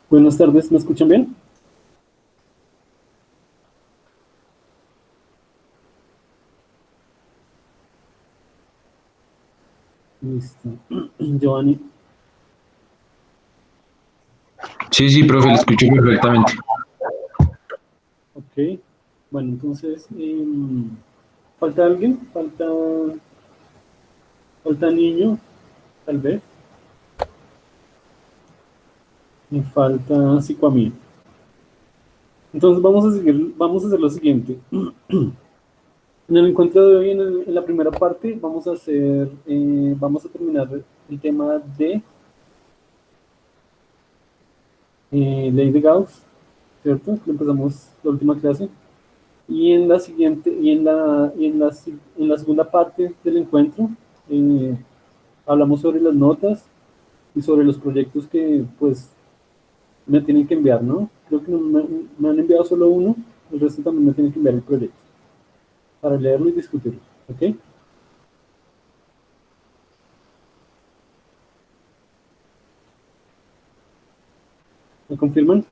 Buenas tardes, ¿me escuchan bien? Listo. Giovanni, Sí, sí, profe, lo escucho perfectamente. ok. Bueno, entonces, ¿falta alguien? ¿Falta niño? Tal vez. Me falta psicoamía. Entonces vamos a hacer lo siguiente. En el encuentro de hoy, en la primera parte, vamos a terminar el tema de ley de Gauss, ¿cierto? Empezamos la última clase. Y en la siguiente, en la segunda parte del encuentro, eh, hablamos sobre las notas y sobre los proyectos que pues me tienen que enviar, ¿no? Creo que me han enviado solo uno, el resto también me tienen que enviar el proyecto para leerlo y discutirlo, ¿ok? ¿Me confirman?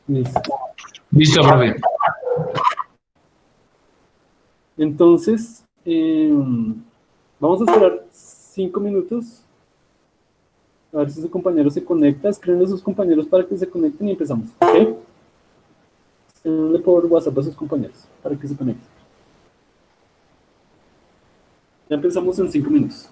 Listo. Listo, profe. Entonces, vamos a esperar 5 minutos a ver si su compañero se conecta. Escriben a sus compañeros para que se conecten y empezamos, ¿ok? Escríbanle por WhatsApp a sus compañeros para que se conecten. Ya empezamos en 5 minutos.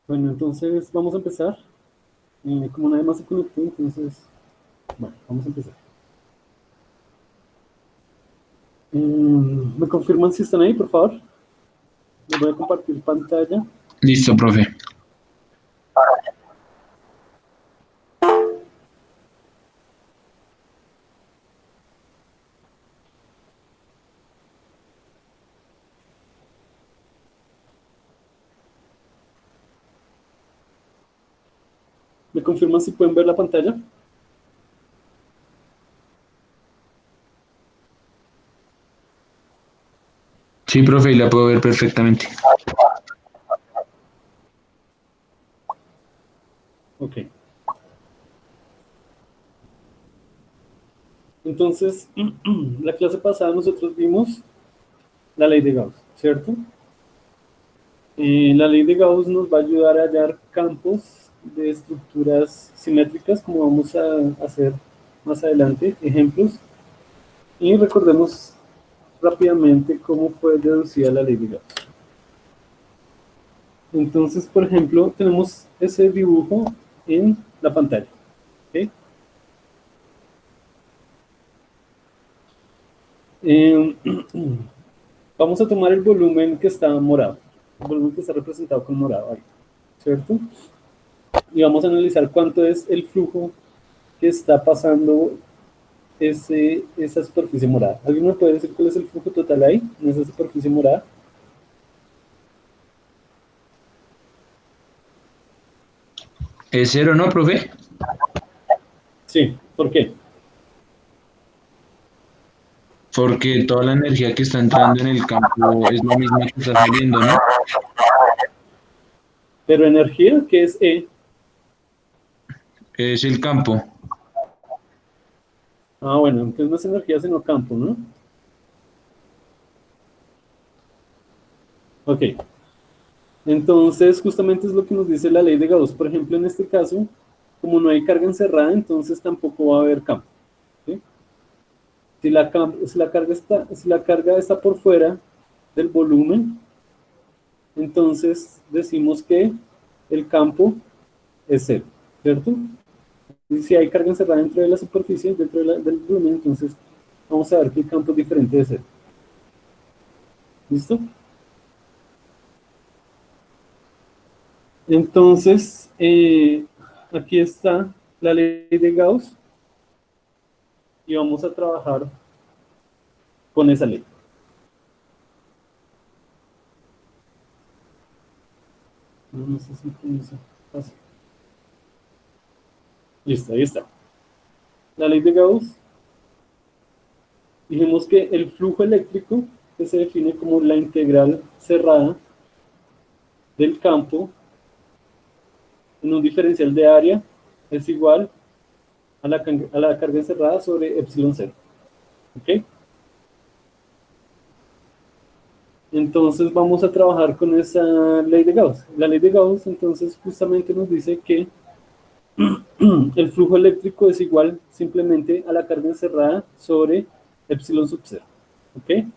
Bueno, entonces vamos a empezar. Como nadie más se conectó, entonces, bueno, vamos a empezar. ¿Me confirman si están ahí, por favor? Les voy a compartir pantalla. Listo, profe. ¿Me confirman si pueden ver la pantalla? Sí, profe, y la puedo ver perfectamente. Ok. Entonces, la clase pasada nosotros vimos la ley de Gauss, ¿cierto? La ley de Gauss nos va a ayudar a hallar campos de estructuras simétricas, como vamos a hacer más adelante, ejemplos. Y recordemos rápidamente cómo fue deducida la ley de Gauss. Entonces, por ejemplo, tenemos ese dibujo en la pantalla. ¿Okay? Eh, vamos a tomar el volumen que está morado, el volumen que está representado con morado ahí, ¿cierto? Y vamos a analizar cuánto es el flujo que está pasando esa superficie morada. ¿Alguien me puede decir cuál es el flujo total ahí, en esa superficie morada? ¿Es cero, no, profe? Sí, ¿por qué? Porque toda la energía que está entrando en el campo es la misma que está saliendo, ¿no? Pero energía, ¿qué es E? Es el campo. Ah, bueno, entonces no es energía sino campo, ¿no? Ok. Entonces, justamente es lo que nos dice la ley de Gauss. Por ejemplo, en este caso, como no hay carga encerrada, entonces tampoco va a haber campo. ¿Sí? Si la carga está por fuera del volumen, entonces decimos que el campo es cero, ¿cierto? Y si hay carga encerrada dentro de la superficie, del volumen, entonces vamos a ver que el campo es diferente de cero. ¿Listo? Entonces, aquí está la ley de Gauss y vamos a trabajar con esa ley. No sé si con eso pasa. Listo, ahí está. La ley de Gauss, dijimos que el flujo eléctrico, que se define como la integral cerrada del campo en un diferencial de área, es igual a la carga encerrada sobre epsilon cero. ¿Ok? Entonces vamos a trabajar con esa ley de Gauss. La ley de Gauss entonces justamente nos dice que el flujo eléctrico es igual simplemente a la carga encerrada sobre epsilon sub cero. ¿Ok?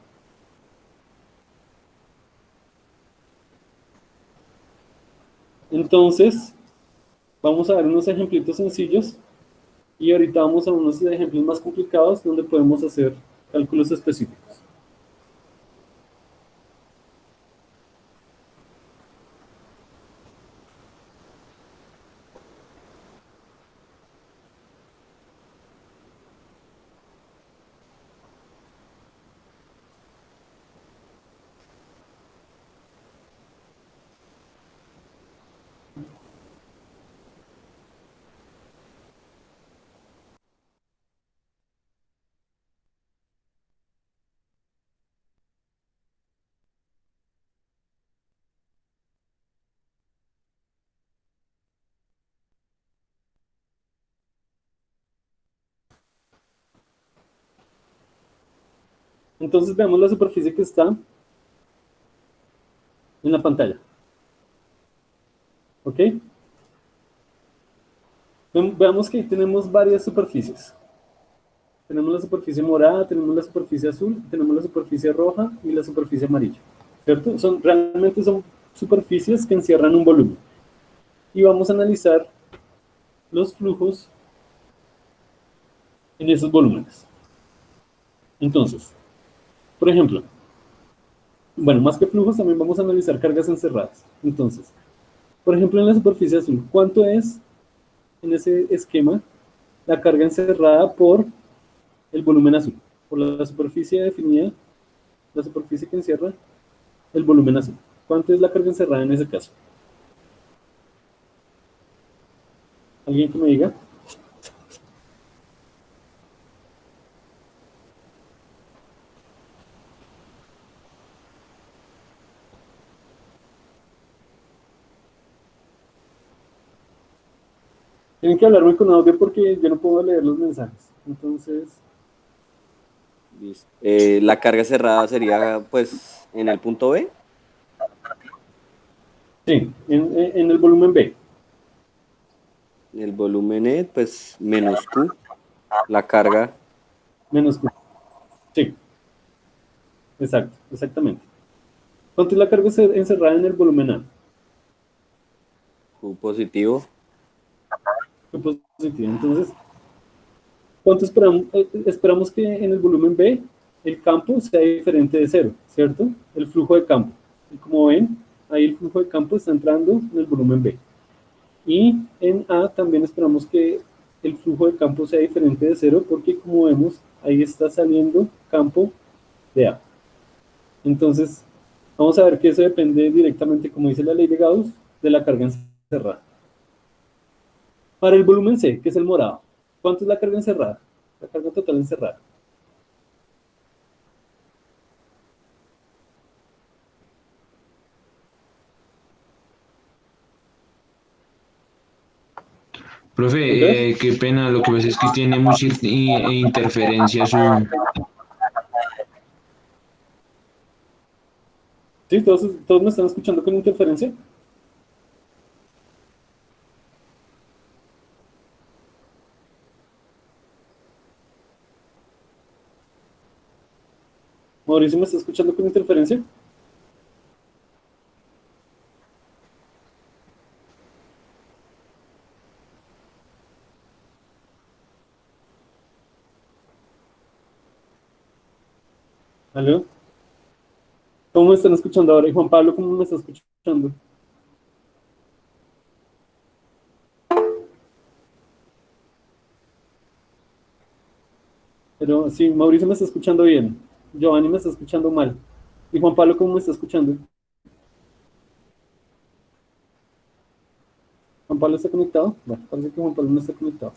Entonces, vamos a ver unos ejemplitos sencillos y ahorita vamos a unos ejemplos más complicados donde podemos hacer cálculos específicos. Entonces veamos la superficie que está en la pantalla. ¿Ok? Veamos que tenemos varias superficies. Tenemos la superficie morada, tenemos la superficie azul, tenemos la superficie roja y la superficie amarilla. ¿Cierto? Realmente son superficies que encierran un volumen. y vamos a analizar los flujos en esos volúmenes. Entonces, por ejemplo, bueno, más que flujos, también vamos a analizar cargas encerradas. Entonces, por ejemplo, en la superficie azul, ¿cuánto es en ese esquema la carga encerrada por el volumen azul? Por la superficie definida, la superficie que encierra el volumen azul. ¿Cuánto es la carga encerrada en ese caso? ¿Alguien que me diga? Tienen que hablarme con audio porque yo no puedo leer los mensajes. Entonces, Listo. La carga cerrada sería, pues, en el punto B. sí, en el volumen B. El volumen E, pues, menos Q. La carga Menos Q. Sí, exacto, exactamente. ¿Cuánto es la carga encerrada en el volumen A? Q positivo. Q positivo. Entonces, ¿cuánto esperamos? Esperamos que en el volumen B el campo sea diferente de cero, ¿cierto? El flujo de campo. Y como ven, ahí el flujo de campo está entrando en el volumen B. Y en A también esperamos que el flujo de campo sea diferente de cero porque como vemos, ahí está saliendo campo de A. Entonces, vamos a ver que eso depende directamente, como dice la ley de Gauss, de la carga encerrada. Para el volumen C, que es el morado, ¿cuánto es la carga encerrada? La carga total encerrada. ¿Andrés? Profe, qué pena, lo que pasa es que tiene mucha interferencia su... ¿Sí? ¿Todos me están escuchando con interferencia? ¿Mauricio me está escuchando con interferencia? ¿Aló? ¿Cómo me están escuchando ahora? Y Juan Pablo, ¿cómo me está escuchando? Pero sí, Mauricio me está escuchando bien. Giovanni me está escuchando mal. ¿Y Juan Pablo cómo me está escuchando? ¿Juan Pablo está conectado? Bueno, parece que Juan Pablo no está conectado.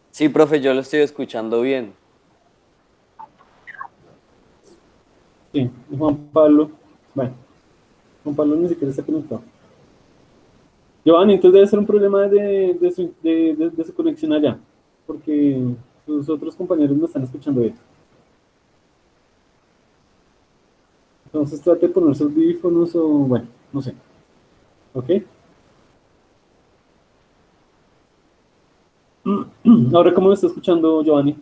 Sí, profe, yo lo estoy escuchando bien. Sí, y Juan Pablo, bueno, Juan Pablo ni siquiera está conectado. Giovanni, entonces debe ser un problema de su conexión allá, porque sus otros compañeros no están escuchando bien. Entonces trate de ponerse audífonos o, bueno, no sé. ¿Ok? Ahora, ¿cómo me está escuchando Giovanni?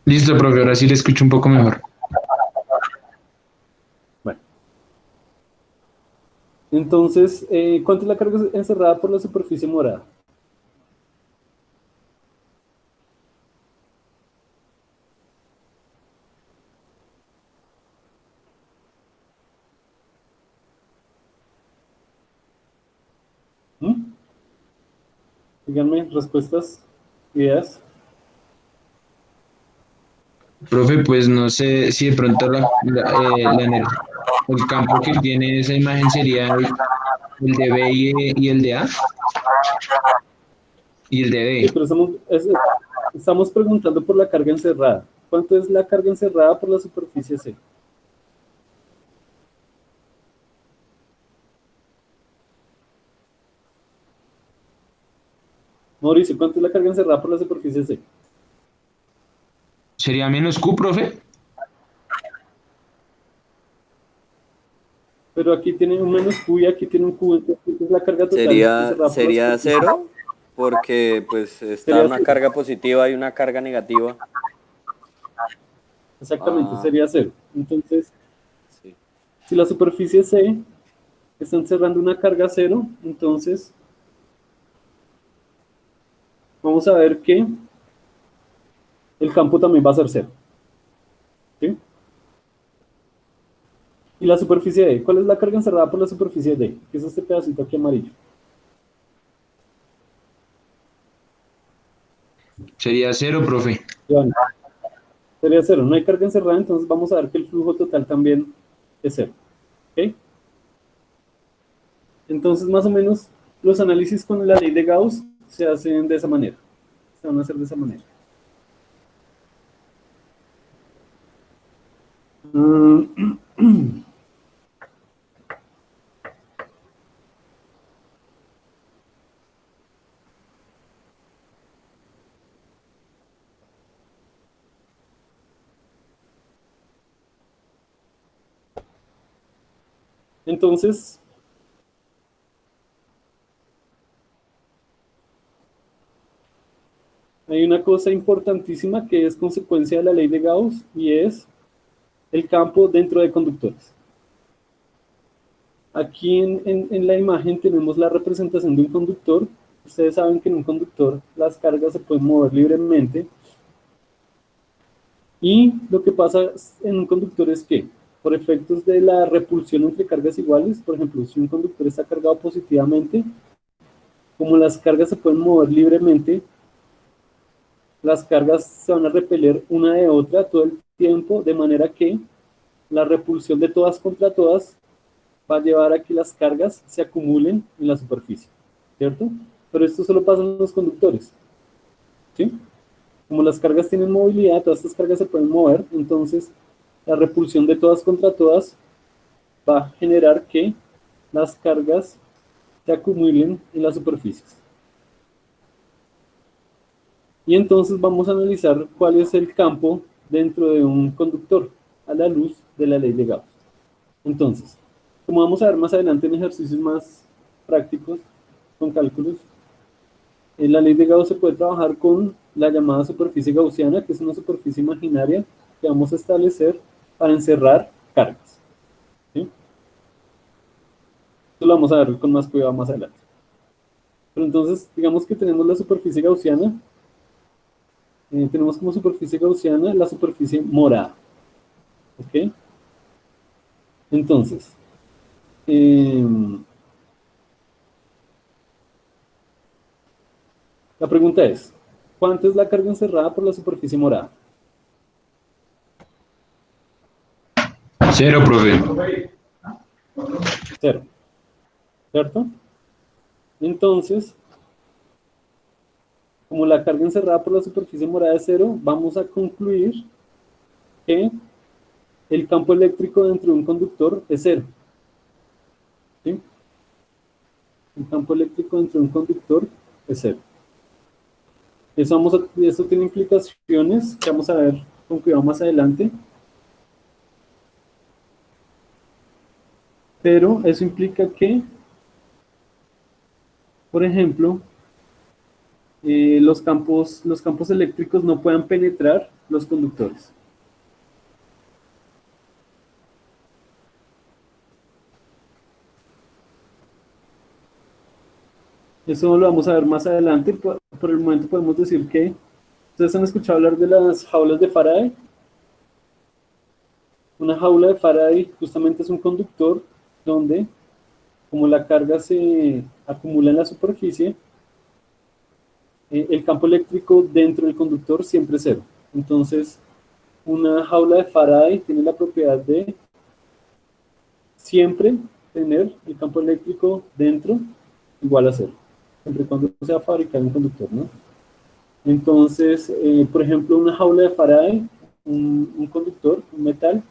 Listo, profe, ahora sí le escucho un poco mejor. Bueno, entonces, ¿cuánto es la carga encerrada por la superficie morada? ¿Mm? Díganme respuestas, ideas. Profe, pues no sé si de pronto el campo que tiene esa imagen sería el de B y el de A y el de Sí, B. pero estamos preguntando por la carga encerrada. ¿Cuánto es la carga encerrada por la superficie C? Mauricio, ¿cuánto es la carga encerrada por la superficie C? ¿Sería menos Q, profe? Pero aquí tiene un menos Q y aquí tiene un Q, entonces ¿cuánto es la carga total encerrada por la Sería superficie? cero, porque pues está Sería una cero. carga positiva y una carga negativa. Exactamente, Ah, sería cero. Entonces, sí. si la superficie C está encerrando una carga cero, entonces vamos a ver que el campo también va a ser cero. ¿Sí? Y la superficie D, ¿cuál es la carga encerrada por la superficie D? Que es este pedacito aquí amarillo. Sería cero, profe. Bueno, sería cero, no hay carga encerrada, entonces vamos a ver que el flujo total también es cero. ¿Ok? Entonces, más o menos, los análisis con la ley de Gauss se hacen de esa manera. Se van a hacer de esa manera. Mm, Entonces, hay una cosa importantísima que es consecuencia de la ley de Gauss y es el campo dentro de conductores. Aquí en la imagen tenemos la representación de un conductor. Ustedes saben que en un conductor las cargas se pueden mover libremente. Y lo que pasa en un conductor es que, por efectos de la repulsión entre cargas iguales, por ejemplo, si un conductor está cargado positivamente, como las cargas se pueden mover libremente, las cargas se van a repeler una de otra todo el tiempo, de manera que la repulsión de todas contra todas va a llevar a que las cargas se acumulen en la superficie, ¿cierto? Pero esto solo pasa en los conductores, ¿sí? Como las cargas tienen movilidad, todas estas cargas se pueden mover, entonces la repulsión de todas contra todas va a generar que las cargas se acumulen en las superficies. Y entonces vamos a analizar cuál es el campo dentro de un conductor a la luz de la ley de Gauss. Entonces, como vamos a ver más adelante en ejercicios más prácticos, con cálculos, en la ley de Gauss se puede trabajar con la llamada superficie gaussiana, que es una superficie imaginaria que vamos a establecer para encerrar cargas. ¿Sí? Esto lo vamos a ver con más cuidado más adelante. Pero entonces, digamos que tenemos la superficie gaussiana, tenemos como superficie gaussiana la superficie morada. ¿Ok? Entonces, eh, la pregunta es, ¿cuánto es la carga encerrada por la superficie morada? Cero, profe. Cero, ¿cierto? Entonces, como la carga encerrada por la superficie morada es cero, vamos a concluir que el campo eléctrico dentro de un conductor es cero. ¿Sí? El campo eléctrico dentro de un conductor es cero. Eso tiene implicaciones que vamos a ver con cuidado más adelante. Pero eso implica que, por ejemplo, los campos eléctricos no puedan penetrar los conductores. Eso lo vamos a ver más adelante. Por el momento podemos decir que, ¿ustedes han escuchado hablar de las jaulas de Faraday? Una jaula de Faraday justamente es un conductor donde, como la carga se acumula en la superficie, el campo eléctrico dentro del conductor siempre es cero. Entonces, una jaula de Faraday tiene la propiedad de siempre tener el campo eléctrico dentro igual a cero, siempre y cuando sea fabricado un conductor, ¿no? Entonces, por ejemplo, una jaula de Faraday, un conductor, un metal,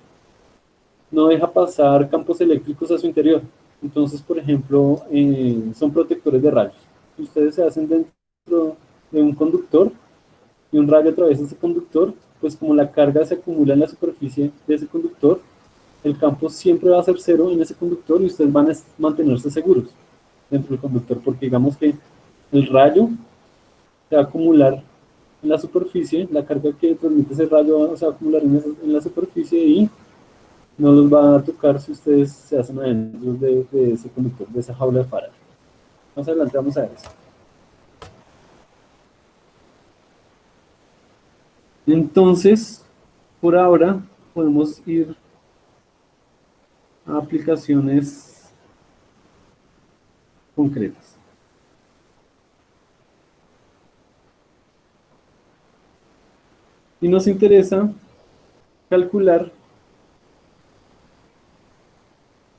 no deja pasar campos eléctricos a su interior. Entonces, por ejemplo, son protectores de rayos. Si ustedes se hacen dentro de un conductor y un rayo atraviesa ese conductor, pues como la carga se acumula en la superficie de ese conductor, el campo siempre va a ser cero en ese conductor y ustedes van a mantenerse seguros dentro del conductor, porque digamos que el rayo se va a acumular en la superficie, la carga que transmite ese rayo se va a acumular en la superficie y no los va a tocar si ustedes se hacen adentro de ese conductor, de esa jaula de Faraday. Más adelante vamos a ver eso. Entonces, por ahora podemos ir a aplicaciones concretas. Y nos interesa calcular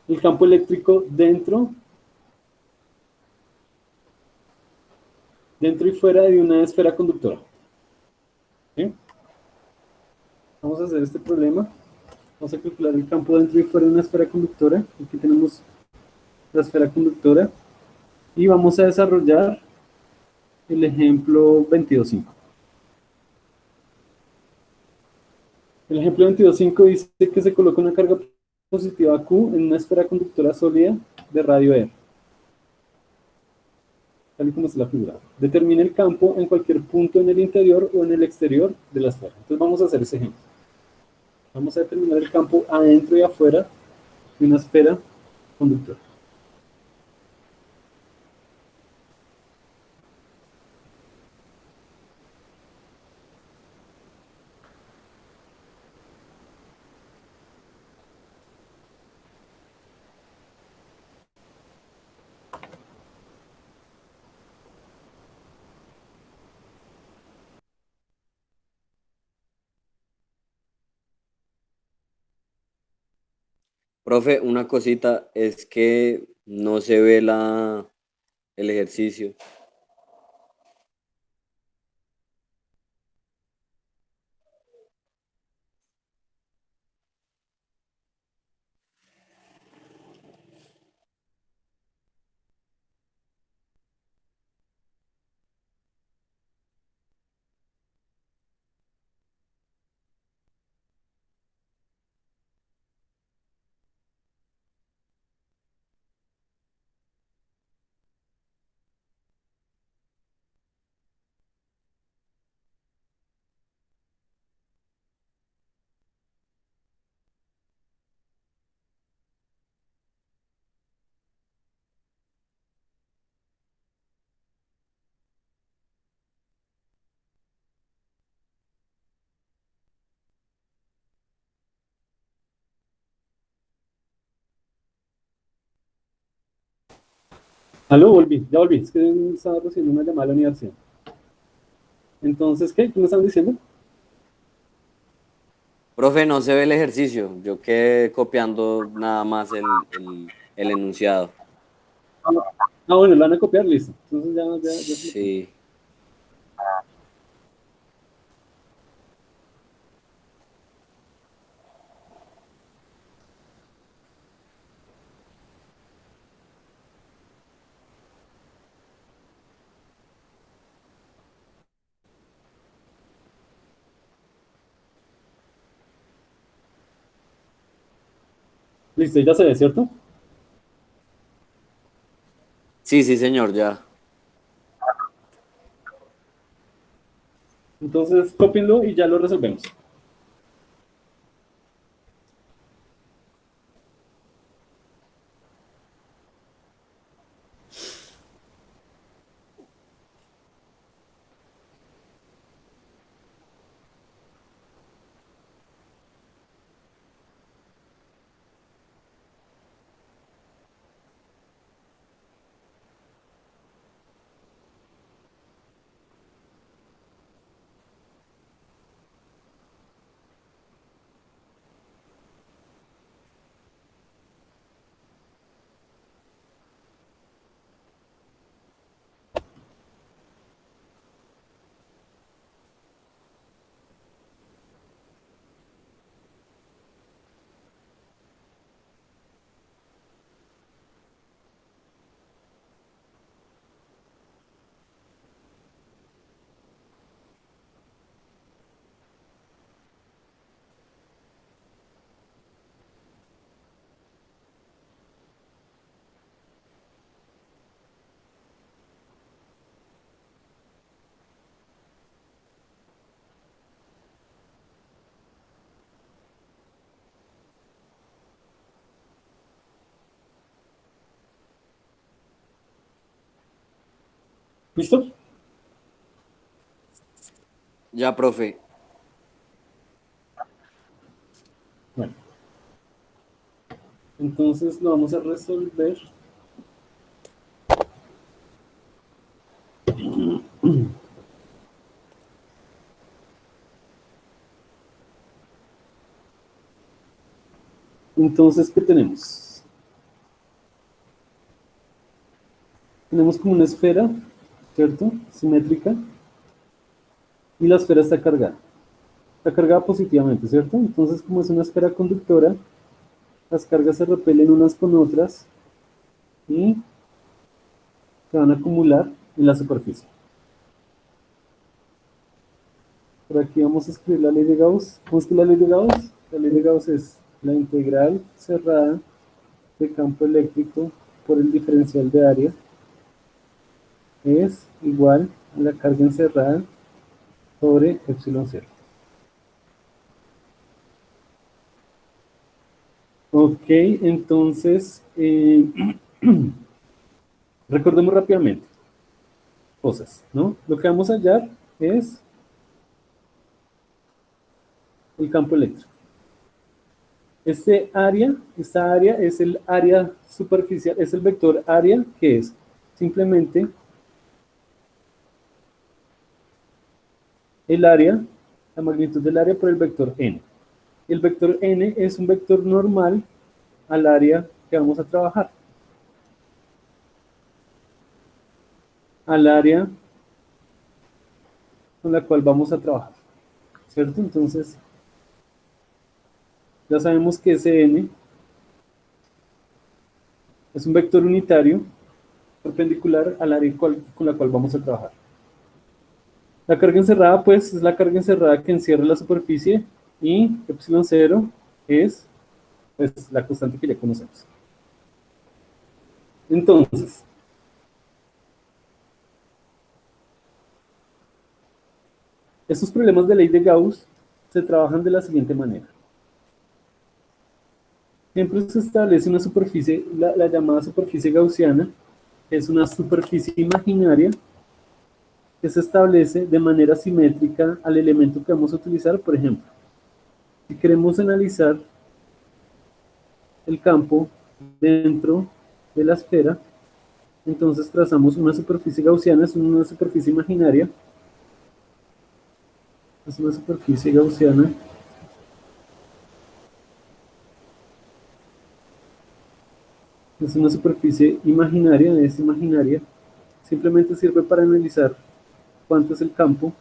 el campo eléctrico dentro y fuera de una esfera conductora. ¿Sí? Vamos a hacer este problema. Vamos a calcular el campo dentro y fuera de una esfera conductora. Aquí tenemos la esfera conductora. Y vamos a desarrollar el ejemplo 22.5. El ejemplo 22.5 dice que se coloca una carga positiva Q en una esfera conductora sólida de radio R, tal y como es la figura. Determina el campo en cualquier punto en el interior o en el exterior de la esfera. Entonces vamos a hacer ese ejemplo. Vamos a determinar el campo adentro y afuera de una esfera conductora. Profe, una cosita es que no se ve el ejercicio. Aló, volví, ya volví. Es que estaba recibiendo una llamada a la universidad. Entonces, ¿qué? ¿Qué me estaban diciendo? Profe, no se ve el ejercicio. Yo quedé copiando nada más el enunciado. Bueno, lo van a copiar, listo. Entonces ya se lo pongo. Sí. Listo, ya se ve, ¿cierto? Sí, sí, señor, ya. Entonces, cópienlo y ya lo resolvemos. ¿Listo? Ya, profe. Bueno, entonces lo vamos a resolver. Entonces, ¿qué tenemos? Tenemos como una esfera, ¿cierto? Simétrica. Y la esfera está cargada. Está cargada positivamente, ¿cierto? Entonces, como es una esfera conductora, las cargas se repelen unas con otras y se van a acumular en la superficie. Por aquí vamos a escribir la ley de Gauss. ¿Cómo es que la ley de Gauss? La ley de Gauss es la integral cerrada de campo eléctrico por el diferencial de área es igual a la carga encerrada sobre epsilon cero. Ok, entonces recordemos rápidamente cosas, ¿no? Lo que vamos a hallar es el campo eléctrico. Esta área es el área superficial, es el vector área, que es simplemente el área, la magnitud del área por el vector n. El vector n es un vector normal al área que vamos a trabajar. Al área con la cual vamos a trabajar, ¿cierto? Entonces, ya sabemos que ese n es un vector unitario perpendicular al área con la cual vamos a trabajar. La carga encerrada, pues, es la carga encerrada que encierra la superficie y epsilon cero es, pues, la constante que ya conocemos. Entonces, estos problemas de ley de Gauss se trabajan de la siguiente manera. Siempre se establece una superficie, la llamada superficie gaussiana, que es una superficie imaginaria que se establece de manera simétrica al elemento que vamos a utilizar. Por ejemplo, si queremos analizar el campo dentro de la esfera, entonces trazamos una superficie gaussiana, es una superficie imaginaria, es una superficie gaussiana es una superficie imaginaria, es imaginaria, simplemente sirve para analizar cuánto es el campo.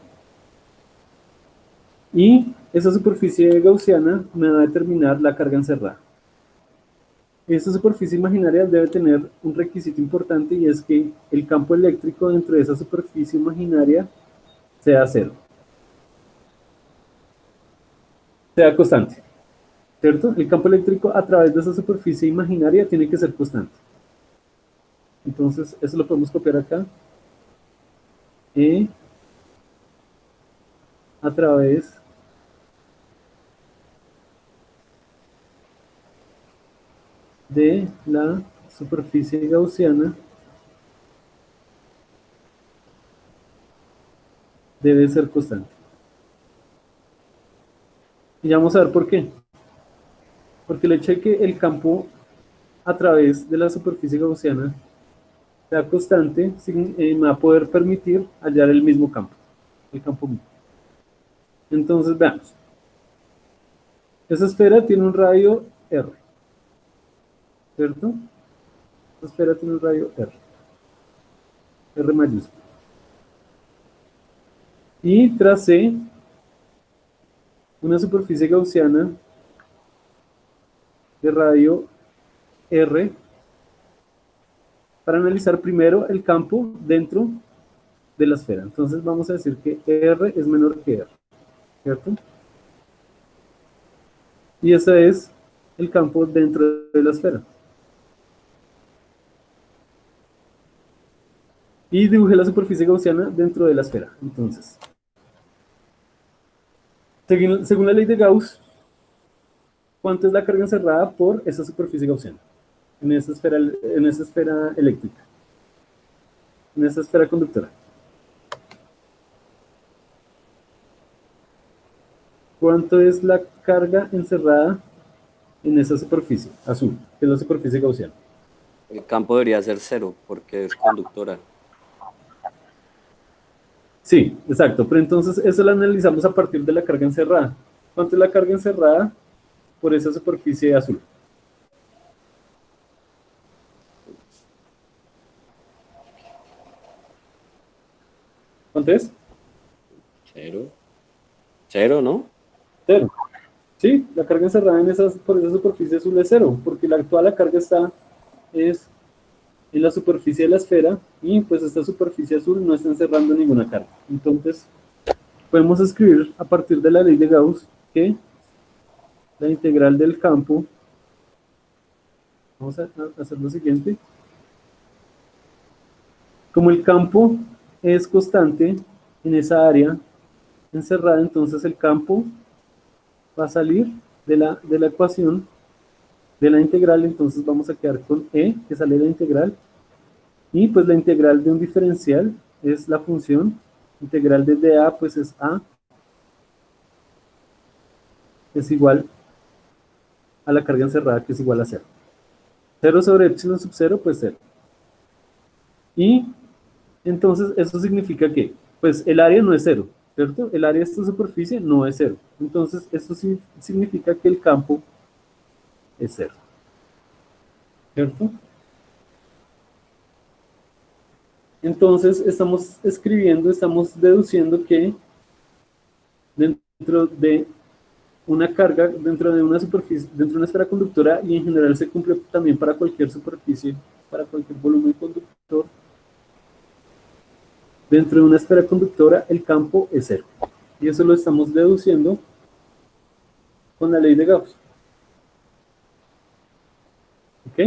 Y esa superficie gaussiana me va a determinar la carga encerrada. Esta superficie imaginaria debe tener un requisito importante y es que el campo eléctrico dentro de esa superficie imaginaria sea cero. Sea constante, ¿cierto? El campo eléctrico a través de esa superficie imaginaria tiene que ser constante. Entonces, eso lo podemos copiar acá. A través de la superficie gaussiana debe ser constante. Y ya vamos a ver por qué. Porque el hecho de que el campo a través de la superficie gaussiana sea constante me va a poder permitir hallar el mismo campo, el campo mismo. Entonces veamos. Esa esfera tiene un radio R, ¿cierto? Esa esfera tiene un radio R, R mayúsculo. Y tracé una superficie gaussiana de radio R para analizar primero el campo dentro de la esfera. Entonces vamos a decir que R es menor que R, ¿cierto? Y ese es el campo dentro de la esfera. Y dibujé la superficie gaussiana dentro de la esfera. Entonces, según la ley de Gauss, ¿cuánto es la carga encerrada por esa superficie gaussiana? En esa esfera eléctrica, en esa esfera conductora. ¿Cuánto es la carga encerrada en esa superficie azul, que es la superficie gaussiana? El campo debería ser cero porque es conductora. Sí, exacto, pero entonces eso lo analizamos a partir de la carga encerrada. ¿Cuánto es la carga encerrada por esa superficie azul? ¿Cuánto es? Cero. Cero, ¿no? Cero. Sí, la carga encerrada por esa superficie azul es cero, porque toda la carga está es en la superficie de la esfera y pues esta superficie azul no está encerrando ninguna carga. Entonces, podemos escribir a partir de la ley de Gauss que la integral del campo, vamos a hacer lo siguiente, como el campo es constante en esa área encerrada, entonces el campo va a salir de la ecuación de la integral, entonces vamos a quedar con E, que sale de la integral, y pues la integral de un diferencial es la función integral desde A, pues es A, es igual a la carga encerrada, que es igual a cero. 0 sobre epsilon sub 0, pues 0. Y entonces eso significa que, pues el área no es cero, ¿cierto? El área de esta superficie no es cero. Entonces esto sí significa que el campo es cero, ¿cierto? Entonces estamos escribiendo, estamos deduciendo que dentro de una carga, dentro de una superficie, dentro de una esfera conductora, y en general se cumple también para cualquier superficie, para cualquier volumen conductor, dentro de una esfera conductora el campo es cero. Y eso lo estamos deduciendo con la ley de Gauss. ¿Ok?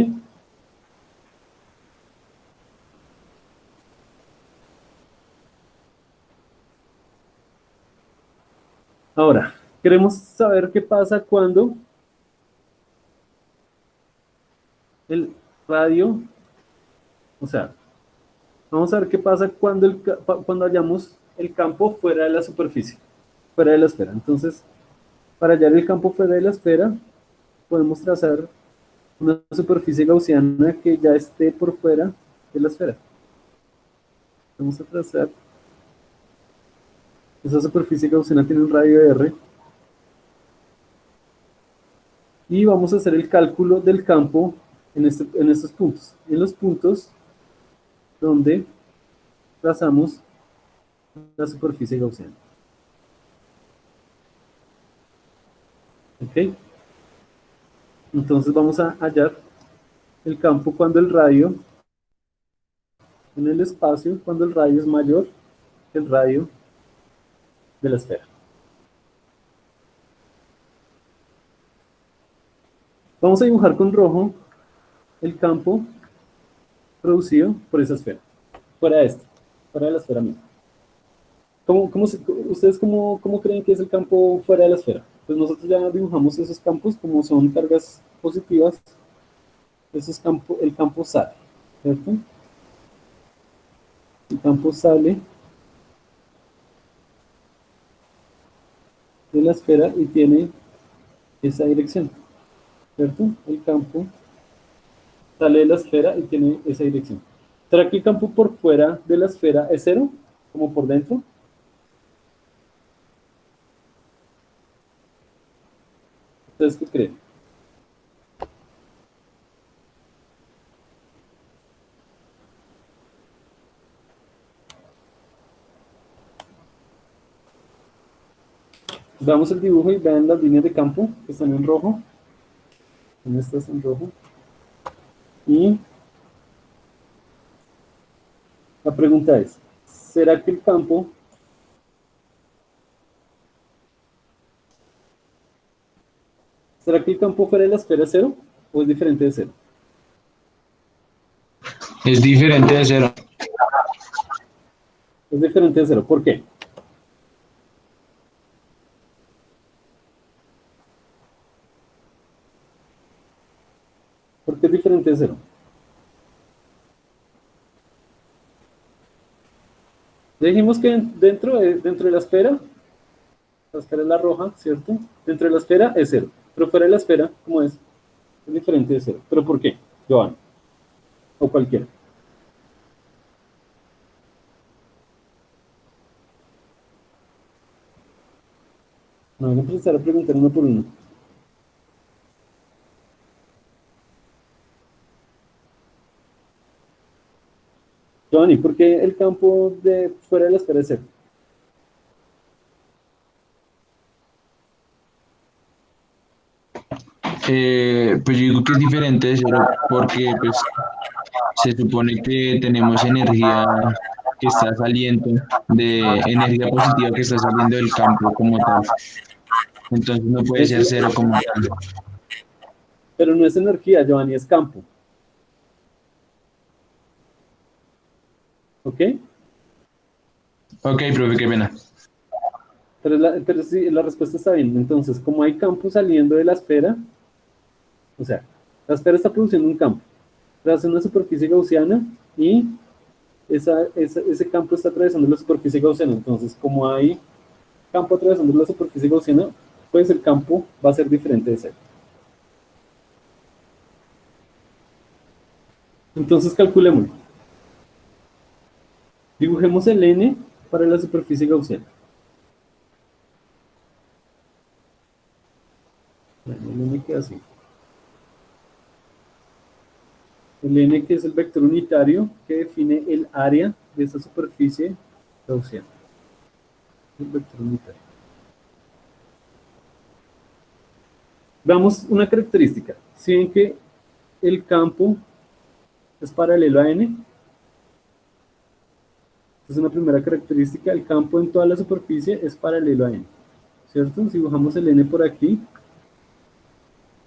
Ahora, queremos saber qué pasa cuando el radio, o sea, vamos a ver qué pasa cuando hallamos el campo fuera de la superficie, fuera de la esfera. Entonces, para hallar el campo fuera de la esfera, podemos trazar una superficie gaussiana que ya esté por fuera de la esfera. Vamos a trazar, esa superficie gaussiana tiene un radio de R, y vamos a hacer el cálculo del campo en estos puntos. En los puntos donde trazamos la superficie gaussiana. ¿Ok? Entonces vamos a hallar el campo cuando el radio, en el espacio, cuando el radio es mayor que el radio de la esfera. Vamos a dibujar con rojo el campo producido por esa esfera, fuera de esta, fuera de la esfera misma. ¿Ustedes cómo creen que es el campo fuera de la esfera? Pues nosotros ya dibujamos esos campos, como son cargas positivas, el campo sale, ¿cierto? El campo sale de la esfera y tiene esa dirección, ¿cierto? El campo sale de la esfera y tiene esa dirección. ¿Será que el campo por fuera de la esfera es cero, como por dentro? ¿Ustedes qué creen? Veamos el dibujo y vean las líneas de campo que están en rojo. En estas en rojo. Y la pregunta es, ¿será que el campo fuera de la esfera es cero o es diferente de cero? Es diferente de cero. Es diferente de cero. ¿Por qué? ¿Por qué es diferente de cero? Ya dijimos que dentro de la esfera La esfera es la roja, ¿cierto? Dentro de la esfera es 0, pero fuera de la esfera, ¿cómo es? Es diferente de 0. ¿Pero por qué? Joan, o cualquiera. No, voy a empezar a preguntar uno por uno. Giovanni, ¿por qué el campo de fuera de la esfera es 0? Pues yo digo que es diferente de cero porque pues se supone que tenemos energía que está saliendo, de energía positiva que está saliendo del campo como tal. Entonces no puede ser cero como tal. Pero no es energía, Giovanni, es campo. ¿Ok? Ok, profe, qué pena. Pero sí, la respuesta está bien. Entonces, como hay campo saliendo de la esfera, o sea, la esfera está produciendo un campo, tras una superficie gaussiana y ese campo está atravesando la superficie gaussiana. Entonces, como hay campo atravesando la superficie gaussiana, pues el campo va a ser diferente de cero. Entonces, calculemos. Dibujemos el n para la superficie gaussiana. Bueno, el n queda así. El n, que es el vector unitario que define el área de esa superficie gaussiana. El vector unitario. Veamos una característica. Si ven que el campo es paralelo a n, es una primera característica. El campo en toda la superficie es paralelo a n, ¿cierto? Si dibujamos el n por aquí,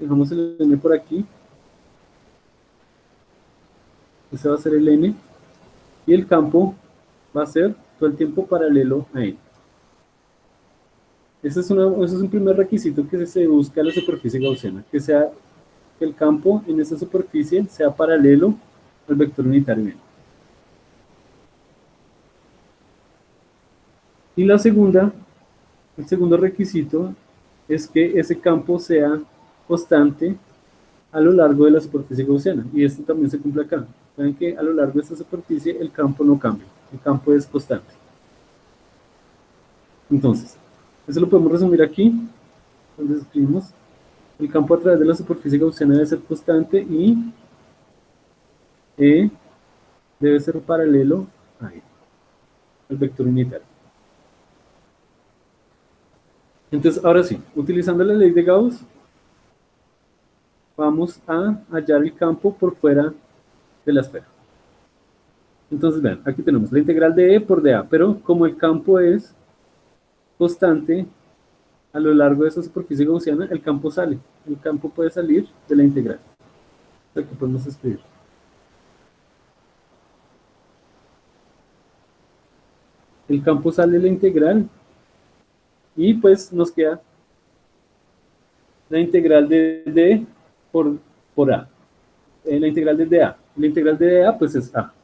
dibujamos el n por aquí, ese va a ser el n, y el campo va a ser todo el tiempo paralelo a n. Ese es un primer requisito que se busca a la superficie gaussiana, que el campo en esa superficie sea paralelo al vector unitario n. Y el segundo requisito es que ese campo sea constante a lo largo de la superficie gaussiana. Y esto también se cumple acá. Saben que a lo largo de esta superficie el campo no cambia, el campo es constante. Entonces, eso lo podemos resumir aquí, donde escribimos el campo a través de la superficie gaussiana debe ser constante y E debe ser paralelo a E, al vector unitario. Entonces, ahora sí, utilizando la ley de Gauss, vamos a hallar el campo por fuera de la esfera. Entonces, vean, aquí tenemos la integral de E por dA, pero como el campo es constante a lo largo de esa superficie gaussiana, el campo sale. El campo puede salir de la integral. Aquí podemos escribir. El campo sale de la integral y pues nos queda la integral de D por A. La integral de dA. La integral de dA pues es A.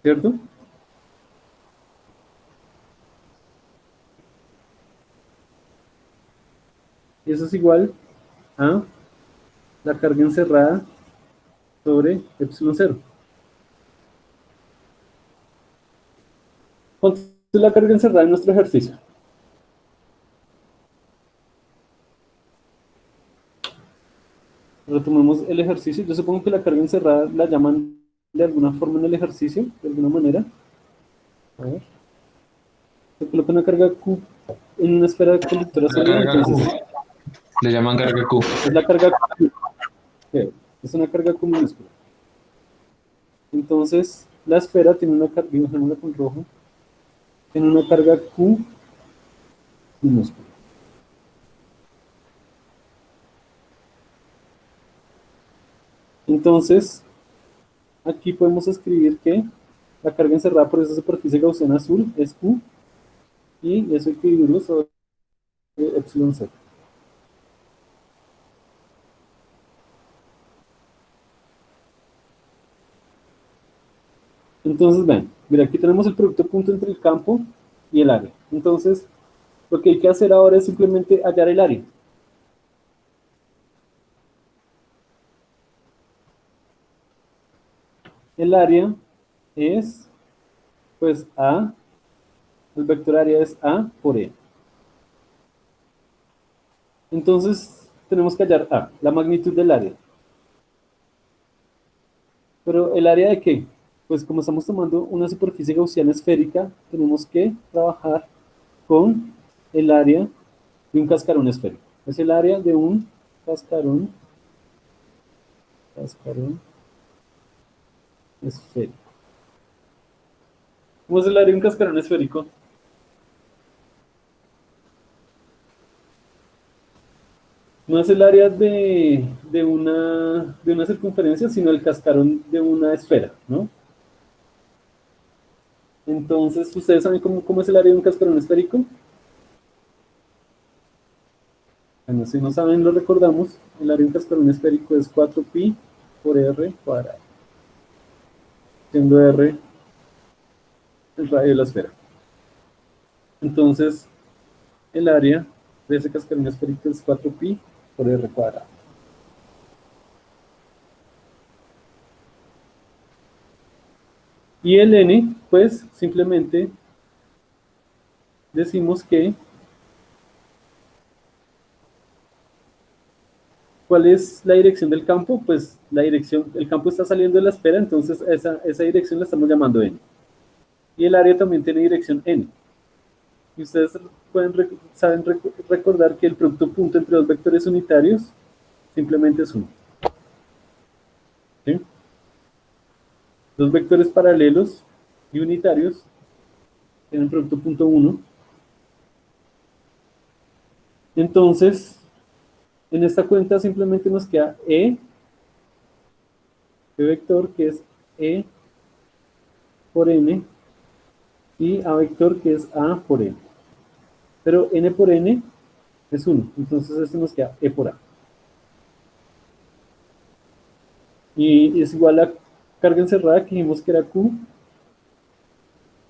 ¿Cierto? Y eso es igual a la carga encerrada sobre epsilon 0. ¿Cuánto es la carga encerrada en nuestro ejercicio? Retomemos el ejercicio. Yo supongo que la carga encerrada la llaman de alguna forma en el ejercicio, de alguna manera. A ver. Se coloca una carga Q en una esfera conductora La sólida, carga Q. entonces Le llaman carga Q. es la carga Q. Es una carga Q minúscula. Entonces, la esfera tiene una carga, dibujémosla con rojo, tiene una carga Q minúscula. Entonces, aquí podemos escribir que la carga encerrada por esa superficie gaussiana azul es Q, y eso hay que dividirlo sobre epsilon 0. Entonces, ven, mira, aquí tenemos el producto punto entre el campo y el área. Entonces, lo que hay que hacer ahora es simplemente hallar el área. El área es, pues, A, el vector área es A por E. Entonces, tenemos que hallar A, la magnitud del área. Pero ¿el área de qué? Pues como estamos tomando una superficie gaussiana esférica, tenemos que trabajar con el área de un cascarón esférico. Es el área de un cascarón esférico. ¿Cómo es el área de un cascarón esférico? No es el área de una circunferencia, sino el cascarón de una esfera, ¿no? Entonces, ¿ustedes saben cómo es el área de un cascarón esférico? Bueno, si no saben, lo recordamos. El área de un cascarón esférico es 4pi por r cuadrado, siendo r el radio de la esfera. Entonces, el área de ese cascarón esférico es 4pi por r cuadrado. Y el n, pues, simplemente decimos que ¿cuál es la dirección del campo? Pues la dirección, el campo está saliendo de la esfera, entonces esa dirección la estamos llamando n. Y el área también tiene dirección n. Y ustedes saben recordar que el producto punto entre dos vectores unitarios simplemente es 1. ¿Sí? Dos vectores paralelos y unitarios tienen producto punto 1. Entonces, en esta cuenta simplemente nos queda vector, que es e por n, y a vector, que es a por n. Pero n por n es 1, entonces esto nos queda e por a. Y es igual a carga encerrada que dijimos que era q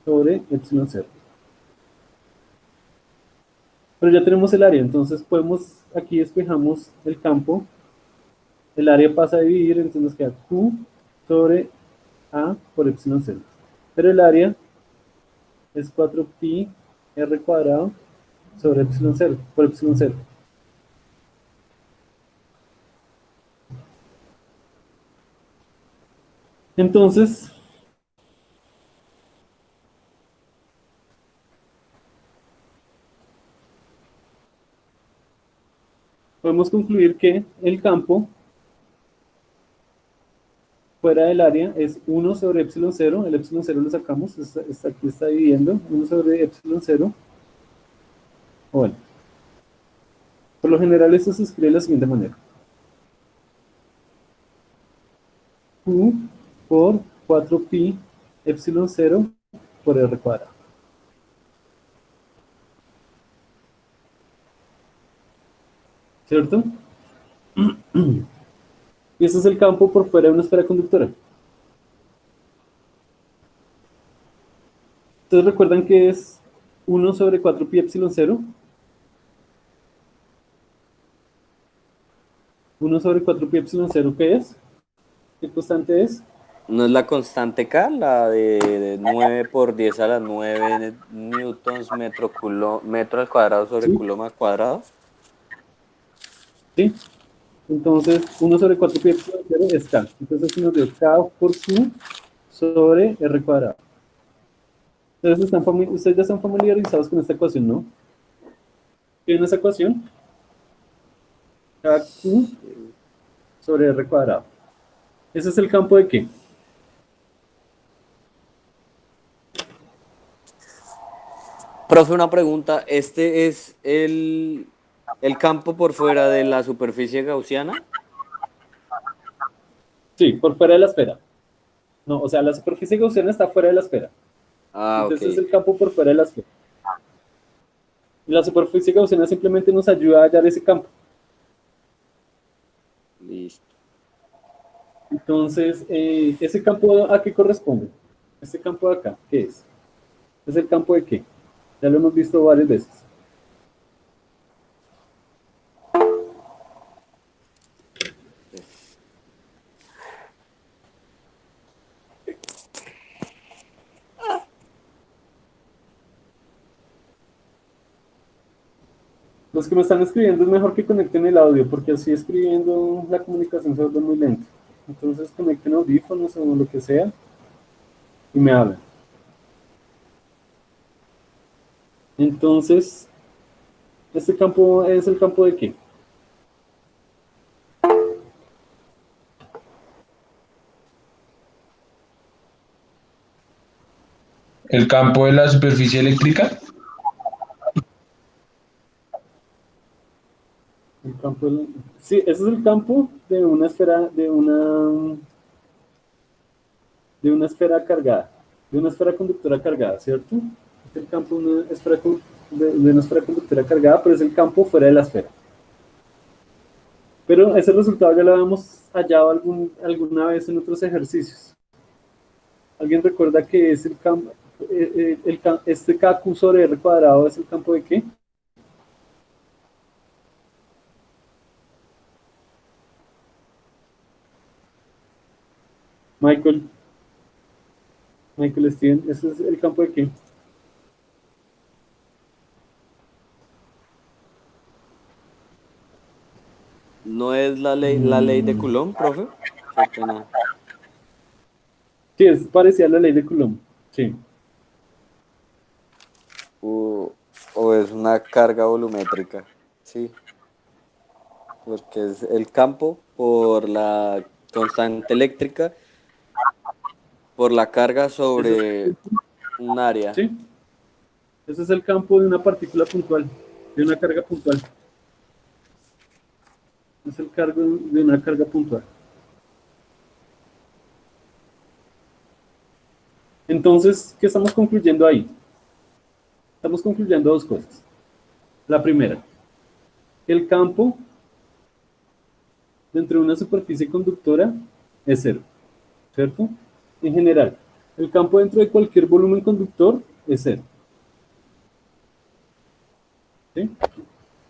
sobre epsilon 0. Pero ya tenemos el área, entonces podemos, aquí despejamos el campo, el área pasa a dividir, entonces nos queda q sobre a por epsilon 0. Pero el área es 4pi r cuadrado sobre epsilon 0, por epsilon 0. Entonces, podemos concluir que el campo fuera del área es 1 sobre epsilon 0, el epsilon 0 lo sacamos, aquí está dividiendo, 1 sobre epsilon 0. Bueno, por lo general esto se escribe de la siguiente manera. Q por 4pi epsilon 0 por r cuadrado. ¿Cierto? Y este es el campo por fuera de una esfera conductora. Entonces recuerdan que es 1 sobre 4pi epsilon 0. 1 sobre 4pi epsilon 0, ¿qué es? ¿Qué constante es? ¿No es la constante K, la de 9 por 10 a la 9 newtons metro al cuadrado sobre ¿Sí? coulomb al cuadrado? ¿Sí? Entonces, 1 sobre 4pi epsilon 0 es K. Entonces, nos dio K por Q sobre R cuadrado. Entonces, ustedes ya están familiarizados con esta ecuación, ¿no? ¿Qué es esa ecuación? KQ sobre R cuadrado. ¿Ese es el campo de qué? Profe, una pregunta. ¿Este es el campo por fuera de la superficie gaussiana? Sí, por fuera de la esfera. No, o sea, la superficie gaussiana está fuera de la esfera. Ah, ok. Entonces, es el campo por fuera de la esfera. Y la superficie gaussiana simplemente nos ayuda a hallar ese campo. Listo. Entonces, ¿ese campo a qué corresponde? Este campo de acá, ¿qué es? ¿Es el campo de qué? Ya lo hemos visto varias veces. Los que me están escribiendo es mejor que conecten el audio, porque así escribiendo la comunicación se vuelve muy lenta. Entonces conecten audífonos o lo que sea y me hablan. Entonces, ¿este campo es el campo de qué? El campo de la superficie eléctrica. El campo sí, ese es el campo de una esfera, de una esfera cargada, de una esfera conductora cargada, ¿cierto? Es el campo de una esfera, de una esfera conductora cargada, pero es el campo fuera de la esfera. Pero ese resultado ya lo habíamos hallado alguna vez en otros ejercicios. ¿Alguien recuerda que es el campo, este KQ sobre R cuadrado es el campo de qué? Michael, Michael Steven, ¿ese es el campo de qué? ¿No es la ley de Coulomb, profe? Qué pena. Sí, es parecida a la ley de Coulomb. Sí. O, o es una carga volumétrica. Sí, porque es el campo por la constante eléctrica, por la carga Ese es, sobre un área. sí, ese es el campo de una partícula puntual, de una carga puntual. Es el cargo de una carga puntual. Entonces, ¿qué estamos concluyendo ahí? Estamos concluyendo dos cosas. La primera, el campo dentro de una superficie conductora es cero, ¿cierto? En general, el campo dentro de cualquier volumen conductor es cero. ¿Sí?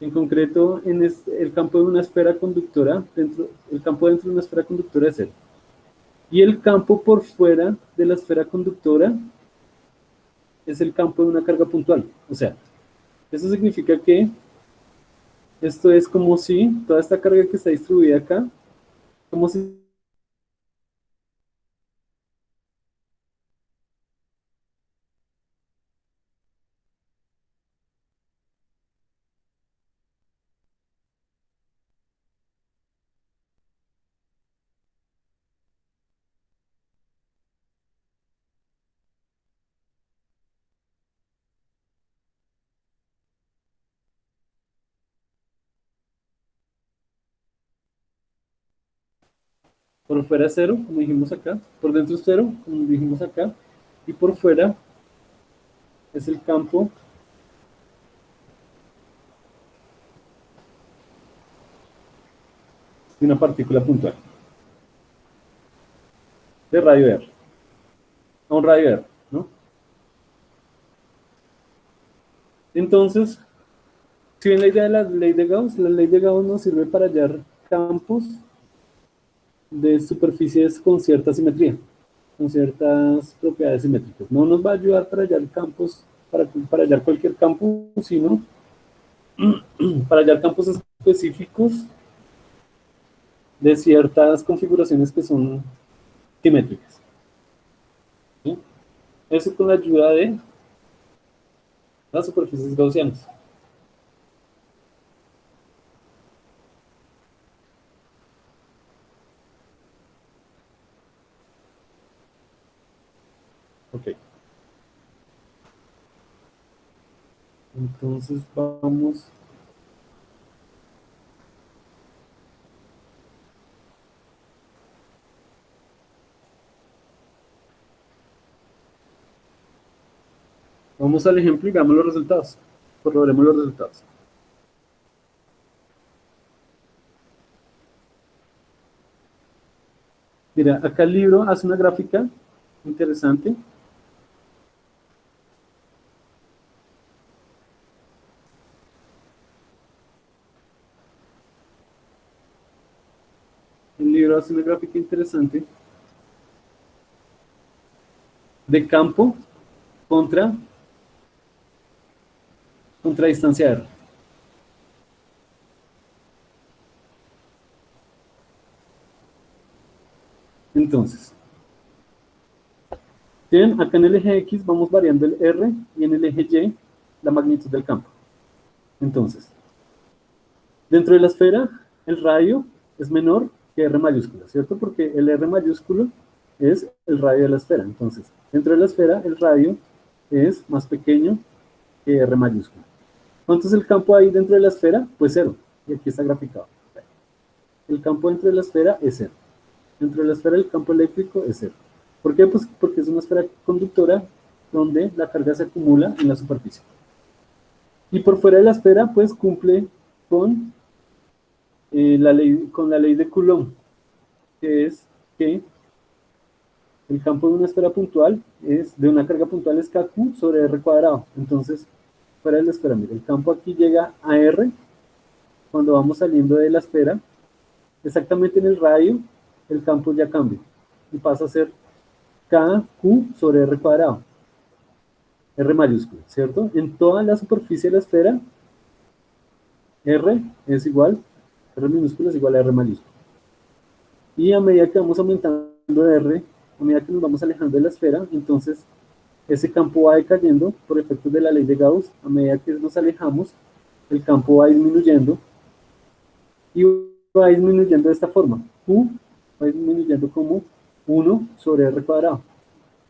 En concreto, el campo de una esfera conductora, el campo dentro de una esfera conductora es cero. Y el campo por fuera de la esfera conductora es el campo de una carga puntual. O sea, eso significa que esto es como si toda esta carga que está distribuida acá, como si por fuera es cero, como dijimos acá, por dentro es cero, como dijimos acá, y por fuera es el campo de una partícula puntual, de radio R, a un radio R, ¿no? Entonces, si ven la idea de la ley de Gauss nos sirve para hallar campos de superficies con cierta simetría, con ciertas propiedades simétricas. No nos va a ayudar para hallar campos, para hallar cualquier campo, sino para hallar campos específicos de ciertas configuraciones que son simétricas. ¿Sí? Eso con la ayuda de las superficies gaussianas. Ok. Entonces vamos al ejemplo y veamos los resultados. Corroboremos los resultados. Mira, acá el libro hace una gráfica interesante. libro hace una gráfica interesante de campo contra, contra distancia R. Entonces, bien, acá en el eje X vamos variando el R y en el eje Y la magnitud del campo. Entonces, dentro de la esfera, el radio es menor que R mayúscula, ¿cierto? Porque el R mayúsculo es el radio de la esfera. Entonces, dentro de la esfera, el radio es más pequeño que R mayúscula. ¿Cuánto es el campo ahí dentro de la esfera? Pues cero. Y aquí está graficado. El campo dentro de la esfera es cero. Dentro de la esfera el campo eléctrico es cero. ¿Por qué? Pues porque es una esfera conductora donde la carga se acumula en la superficie. Y por fuera de la esfera, pues cumple con, con la ley de Coulomb, que es que el campo de una esfera puntual es de una carga puntual es kq sobre r cuadrado. Entonces, fuera de la esfera, mire, el campo aquí llega a r cuando vamos saliendo de la esfera. Exactamente en el radio, el campo ya cambia y pasa a ser kq sobre r cuadrado. R mayúscula, ¿cierto? En toda la superficie de la esfera, R es igual, R minúscula es igual a R mayúscula. Y a medida que vamos aumentando R, a medida que nos vamos alejando de la esfera, entonces ese campo va decayendo por efectos de la ley de Gauss. A medida que nos alejamos, el campo va disminuyendo y va disminuyendo de esta forma. Q va disminuyendo como 1 sobre R cuadrado.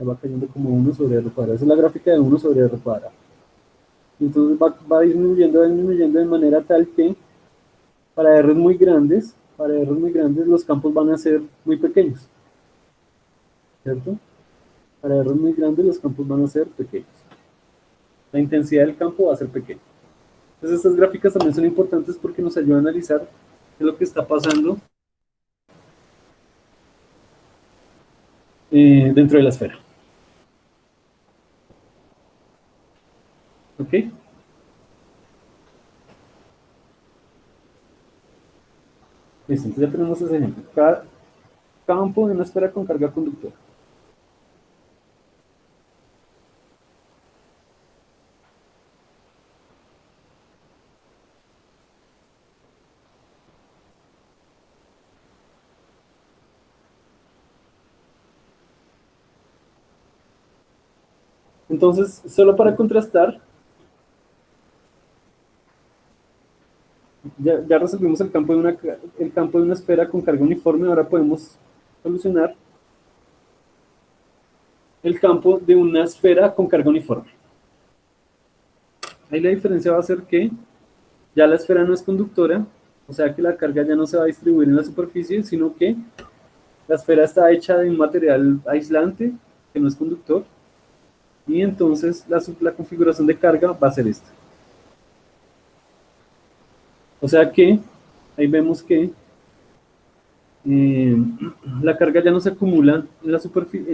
Va cayendo como 1 sobre R cuadrado. Esa es la gráfica de 1 sobre R cuadrado. Entonces va disminuyendo de manera tal que para R's muy grandes los campos van a ser muy pequeños, ¿cierto? Para R's muy grandes los campos van a ser pequeños. La intensidad del campo va a ser pequeña. Entonces estas gráficas también son importantes porque nos ayudan a analizar qué es lo que está pasando dentro de la esfera. ¿Ok? Listo, entonces ya tenemos ese ejemplo. Campo de una esfera con carga conductora. Entonces, solo para contrastar, ya resolvimos el campo de una esfera con carga uniforme, ahora podemos solucionar el campo de una esfera con carga uniforme. Ahí la diferencia va a ser que ya la esfera no es conductora, o sea que la carga ya no se va a distribuir en la superficie, sino que la esfera está hecha de un material aislante, que no es conductor, y entonces la configuración de carga va a ser esta. O sea que ahí vemos que eh, la carga ya no se acumula en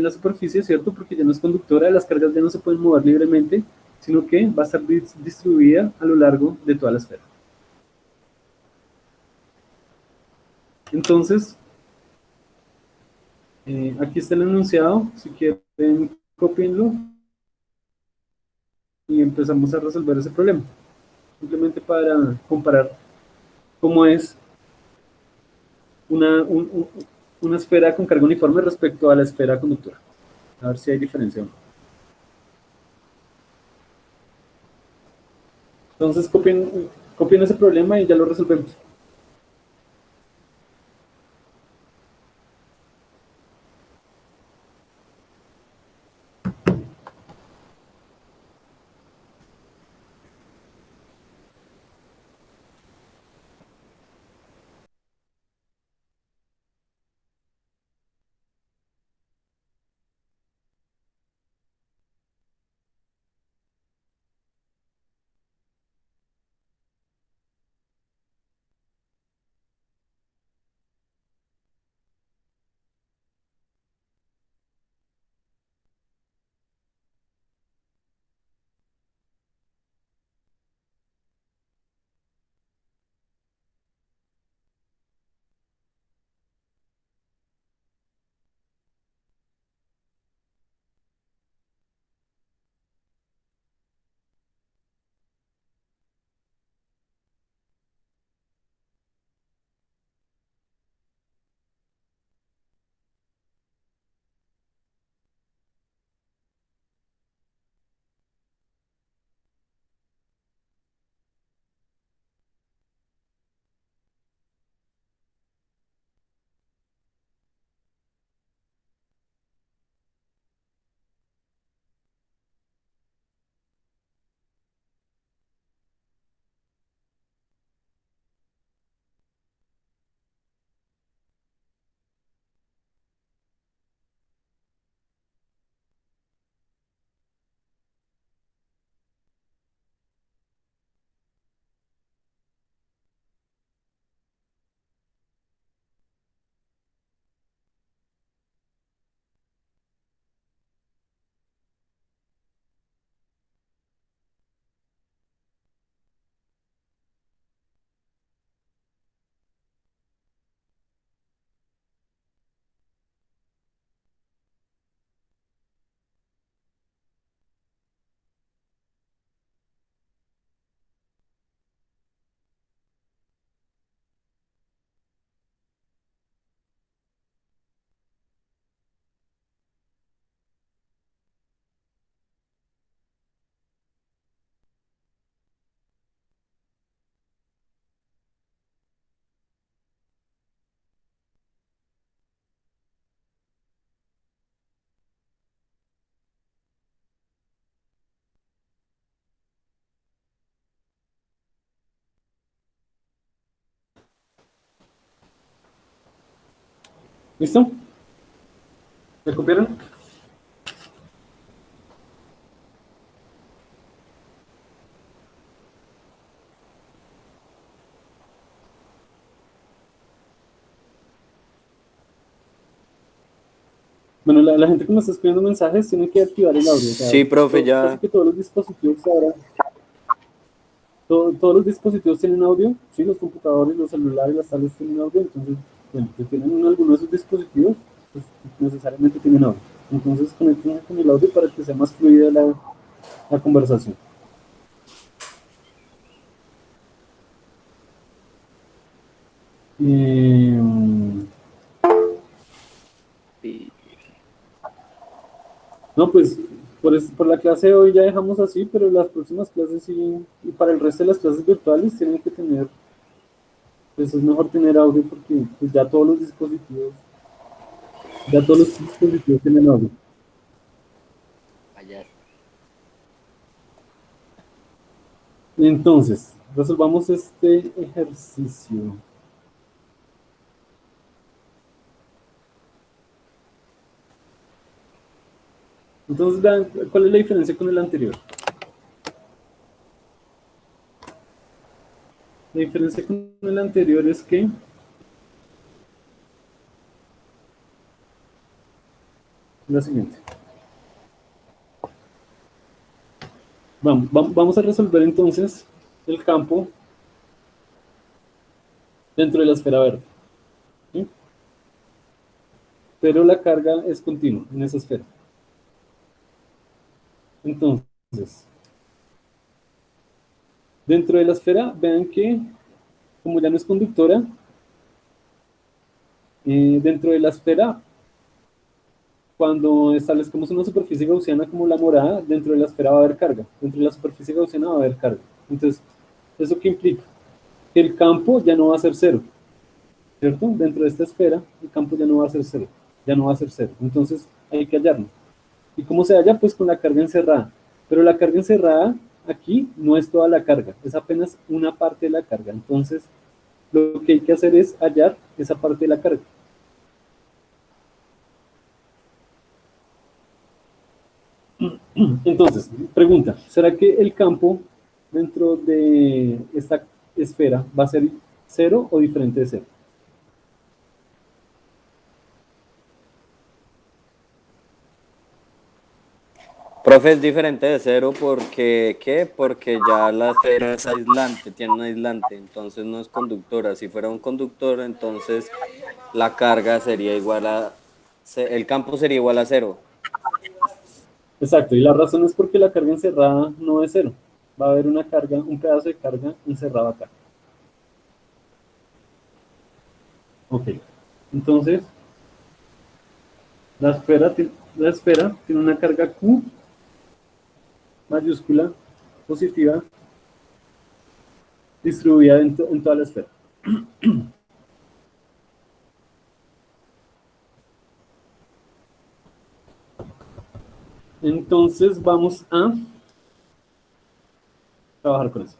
la superficie, ¿cierto? Porque ya no es conductora, las cargas ya no se pueden mover libremente, sino que va a estar distribuida a lo largo de toda la esfera. Entonces, aquí está el enunciado, si quieren copienlo y empezamos a resolver ese problema. Simplemente para comparar cómo es una, una esfera con carga uniforme respecto a la esfera conductora. A ver si hay diferencia o no. Entonces copien ese problema y ya lo resolvemos. ¿Listo? ¿Me copiaron? Bueno, la gente que me está escribiendo mensajes tiene que activar el audio. O sea, Sí, profe, casi ya. que todos los dispositivos ahora, todos los dispositivos tienen audio. Sí, los computadores, los celulares, las tablets tienen audio. Entonces, bueno, si tienen alguno de esos dispositivos, pues necesariamente tienen audio. Entonces, conecten con el audio para que sea más fluida la conversación. Eh, No, pues por la clase de hoy ya dejamos así, pero las próximas clases sí, y para el resto de las clases virtuales tienen que tener, pues es mejor tener audio porque pues ya todos los dispositivos tienen audio. Allá. Entonces, resolvamos este ejercicio. Entonces, vean, ¿cuál es la diferencia con el anterior? La diferencia con el anterior es que la siguiente. Vamos a resolver entonces el campo dentro de la esfera verde. ¿Sí? Pero la carga es continua en esa esfera. Entonces, dentro de la esfera, vean que como ya no es conductora, dentro de la esfera, cuando establezcamos una superficie gaussiana como la morada, dentro de la esfera va a haber carga. Dentro de la superficie gaussiana va a haber carga. Entonces, ¿eso qué implica? Que el campo ya no va a ser cero, ¿cierto? Dentro de esta esfera, el campo ya no va a ser cero. Ya no va a ser cero. Entonces, hay que hallarlo. ¿Y cómo se halla? Pues con la carga encerrada. Pero la carga encerrada aquí no es toda la carga, es apenas una parte de la carga. Entonces, lo que hay que hacer es hallar esa parte de la carga. Entonces, pregunta, ¿será que el campo dentro de esta esfera va a ser cero o diferente de cero? Profe, es diferente de cero porque, ¿qué? Porque ya la esfera es aislante, tiene un aislante, entonces no es conductora. Si fuera un conductor, entonces la carga sería igual a, el campo sería igual a cero. Exacto, y la razón es porque la carga encerrada no es cero. Va a haber una carga, un pedazo de carga encerrado acá. Ok, entonces la esfera tiene una carga Q mayúscula positiva distribuida en toda la esfera. Entonces vamos a trabajar con eso.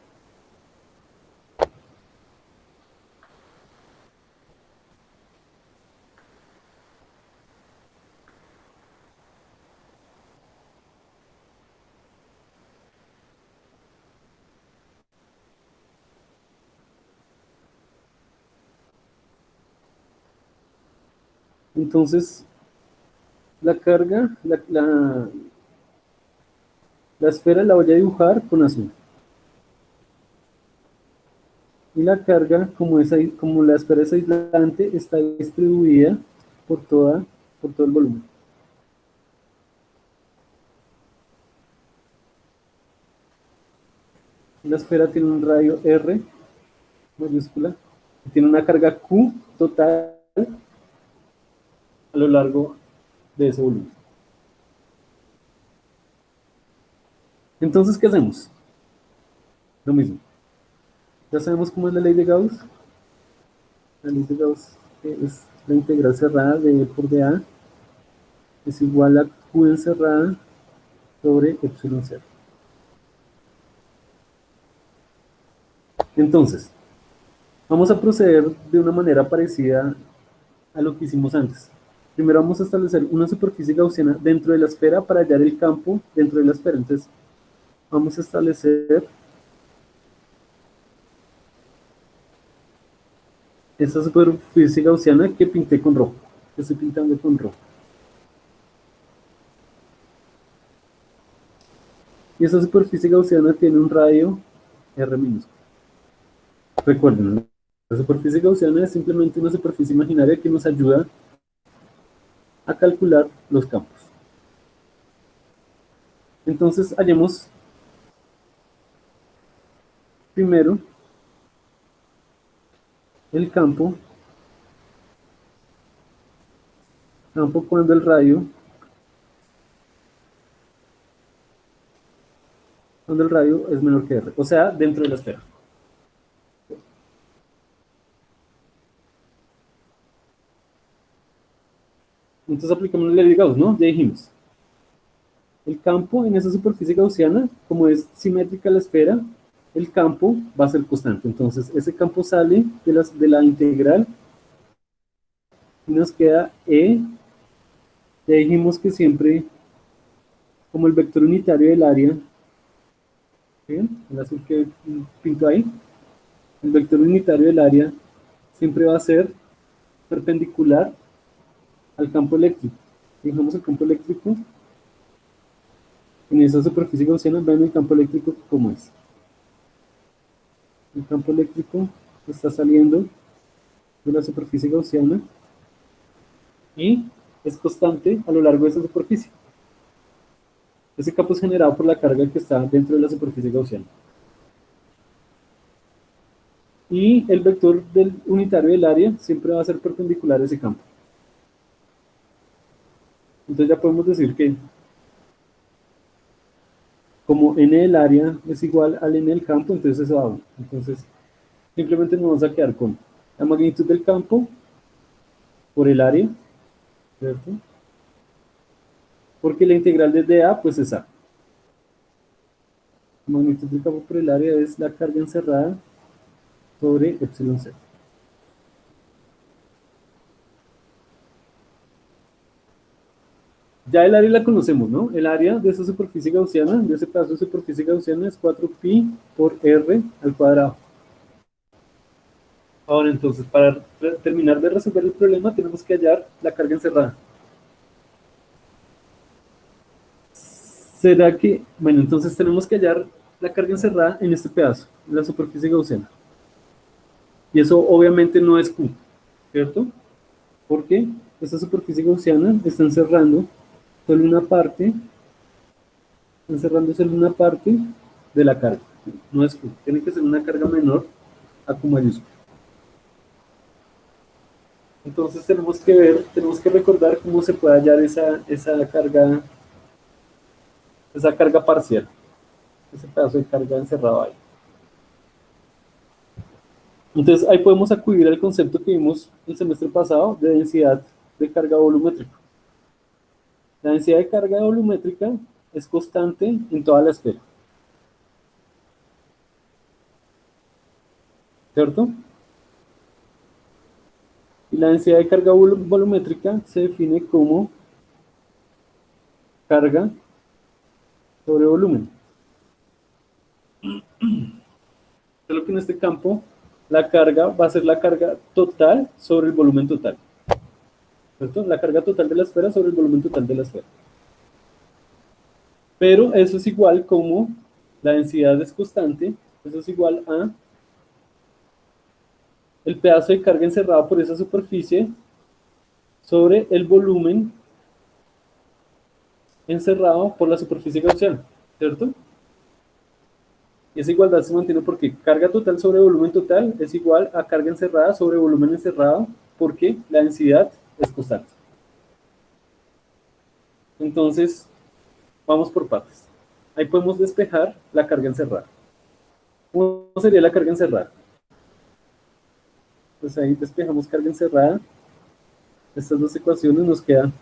Entonces, la carga, la esfera la voy a dibujar con azul. Y la carga, como la esfera es aislante, está distribuida por todo el volumen. La esfera tiene un radio R mayúscula y tiene una carga Q total a lo largo de ese volumen. Entonces, ¿qué hacemos? Lo mismo. Ya sabemos cómo es la ley de Gauss. La ley de Gauss es la integral cerrada de E por dA es igual a Q encerrada sobre epsilon cero. Entonces, vamos a proceder de una manera parecida a lo que hicimos antes. Primero vamos a establecer una superficie gaussiana dentro de la esfera para hallar el campo dentro de la esfera. Entonces, vamos a establecer esa superficie gaussiana que pinté con rojo, que estoy pintando con rojo. Y esa superficie gaussiana tiene un radio R minúsculo. Recuerden, la superficie gaussiana es simplemente una superficie imaginaria que nos ayuda a calcular los campos. Entonces, hallemos primero el campo cuando el radio es menor que R, o sea, dentro de la esfera. Entonces aplicamos la ley de Gauss, ¿no? Ya dijimos. El campo en esa superficie gaussiana, como es simétrica a la esfera, el campo va a ser constante. Entonces, ese campo sale de la integral y nos queda E. Ya dijimos que siempre, como el vector unitario del área, ¿bien? El azul que pinto ahí, el vector unitario del área siempre va a ser perpendicular al campo eléctrico. Fijamos el campo eléctrico en esa superficie gaussiana, vean el campo eléctrico como es. El campo eléctrico está saliendo de la superficie gaussiana y es constante a lo largo de esa superficie. Ese campo es generado por la carga que está dentro de la superficie gaussiana. Y el vector unitario del área siempre va a ser perpendicular a ese campo. Entonces ya podemos decir que como n del área es igual al n del campo, entonces eso va. Entonces simplemente nos vamos a quedar con la magnitud del campo por el área, ¿cierto? Porque la integral desde A pues es A. La magnitud del campo por el área es la carga encerrada sobre epsilon c. Ya el área la conocemos, ¿no? El área de esa superficie gaussiana, de ese pedazo de superficie gaussiana es 4pi por r al cuadrado. Ahora entonces, para terminar de resolver el problema, tenemos que hallar la carga encerrada. ¿Será que? Bueno, entonces tenemos que hallar la carga encerrada en este pedazo, en la superficie gaussiana. Y eso obviamente no es Q, ¿cierto? Porque esta superficie gaussiana está encerrando solo una parte, de la carga. No es Q, tiene que ser una carga menor a Q mayúscula. Entonces tenemos que recordar cómo se puede hallar esa carga parcial, ese pedazo de carga encerrado ahí. Entonces ahí podemos acudir al concepto que vimos el semestre pasado de densidad de carga volumétrica. La densidad de carga volumétrica es constante en toda la esfera, ¿cierto? Y la densidad de carga volumétrica se define como carga sobre volumen. Solo que en este campo la carga va a ser la carga total sobre el volumen total, ¿cierto? La carga total de la esfera sobre el volumen total de la esfera. Pero eso es igual como la densidad es constante, eso es igual a el pedazo de carga encerrado por esa superficie sobre el volumen encerrado por la superficie gaussiana, ¿cierto? Y esa igualdad se mantiene porque carga total sobre volumen total es igual a carga encerrada sobre volumen encerrado porque la densidad es constante. Entonces, vamos por partes. Ahí podemos despejar la carga encerrada. ¿Cómo sería la carga encerrada? Pues ahí despejamos carga encerrada. Estas dos ecuaciones nos queda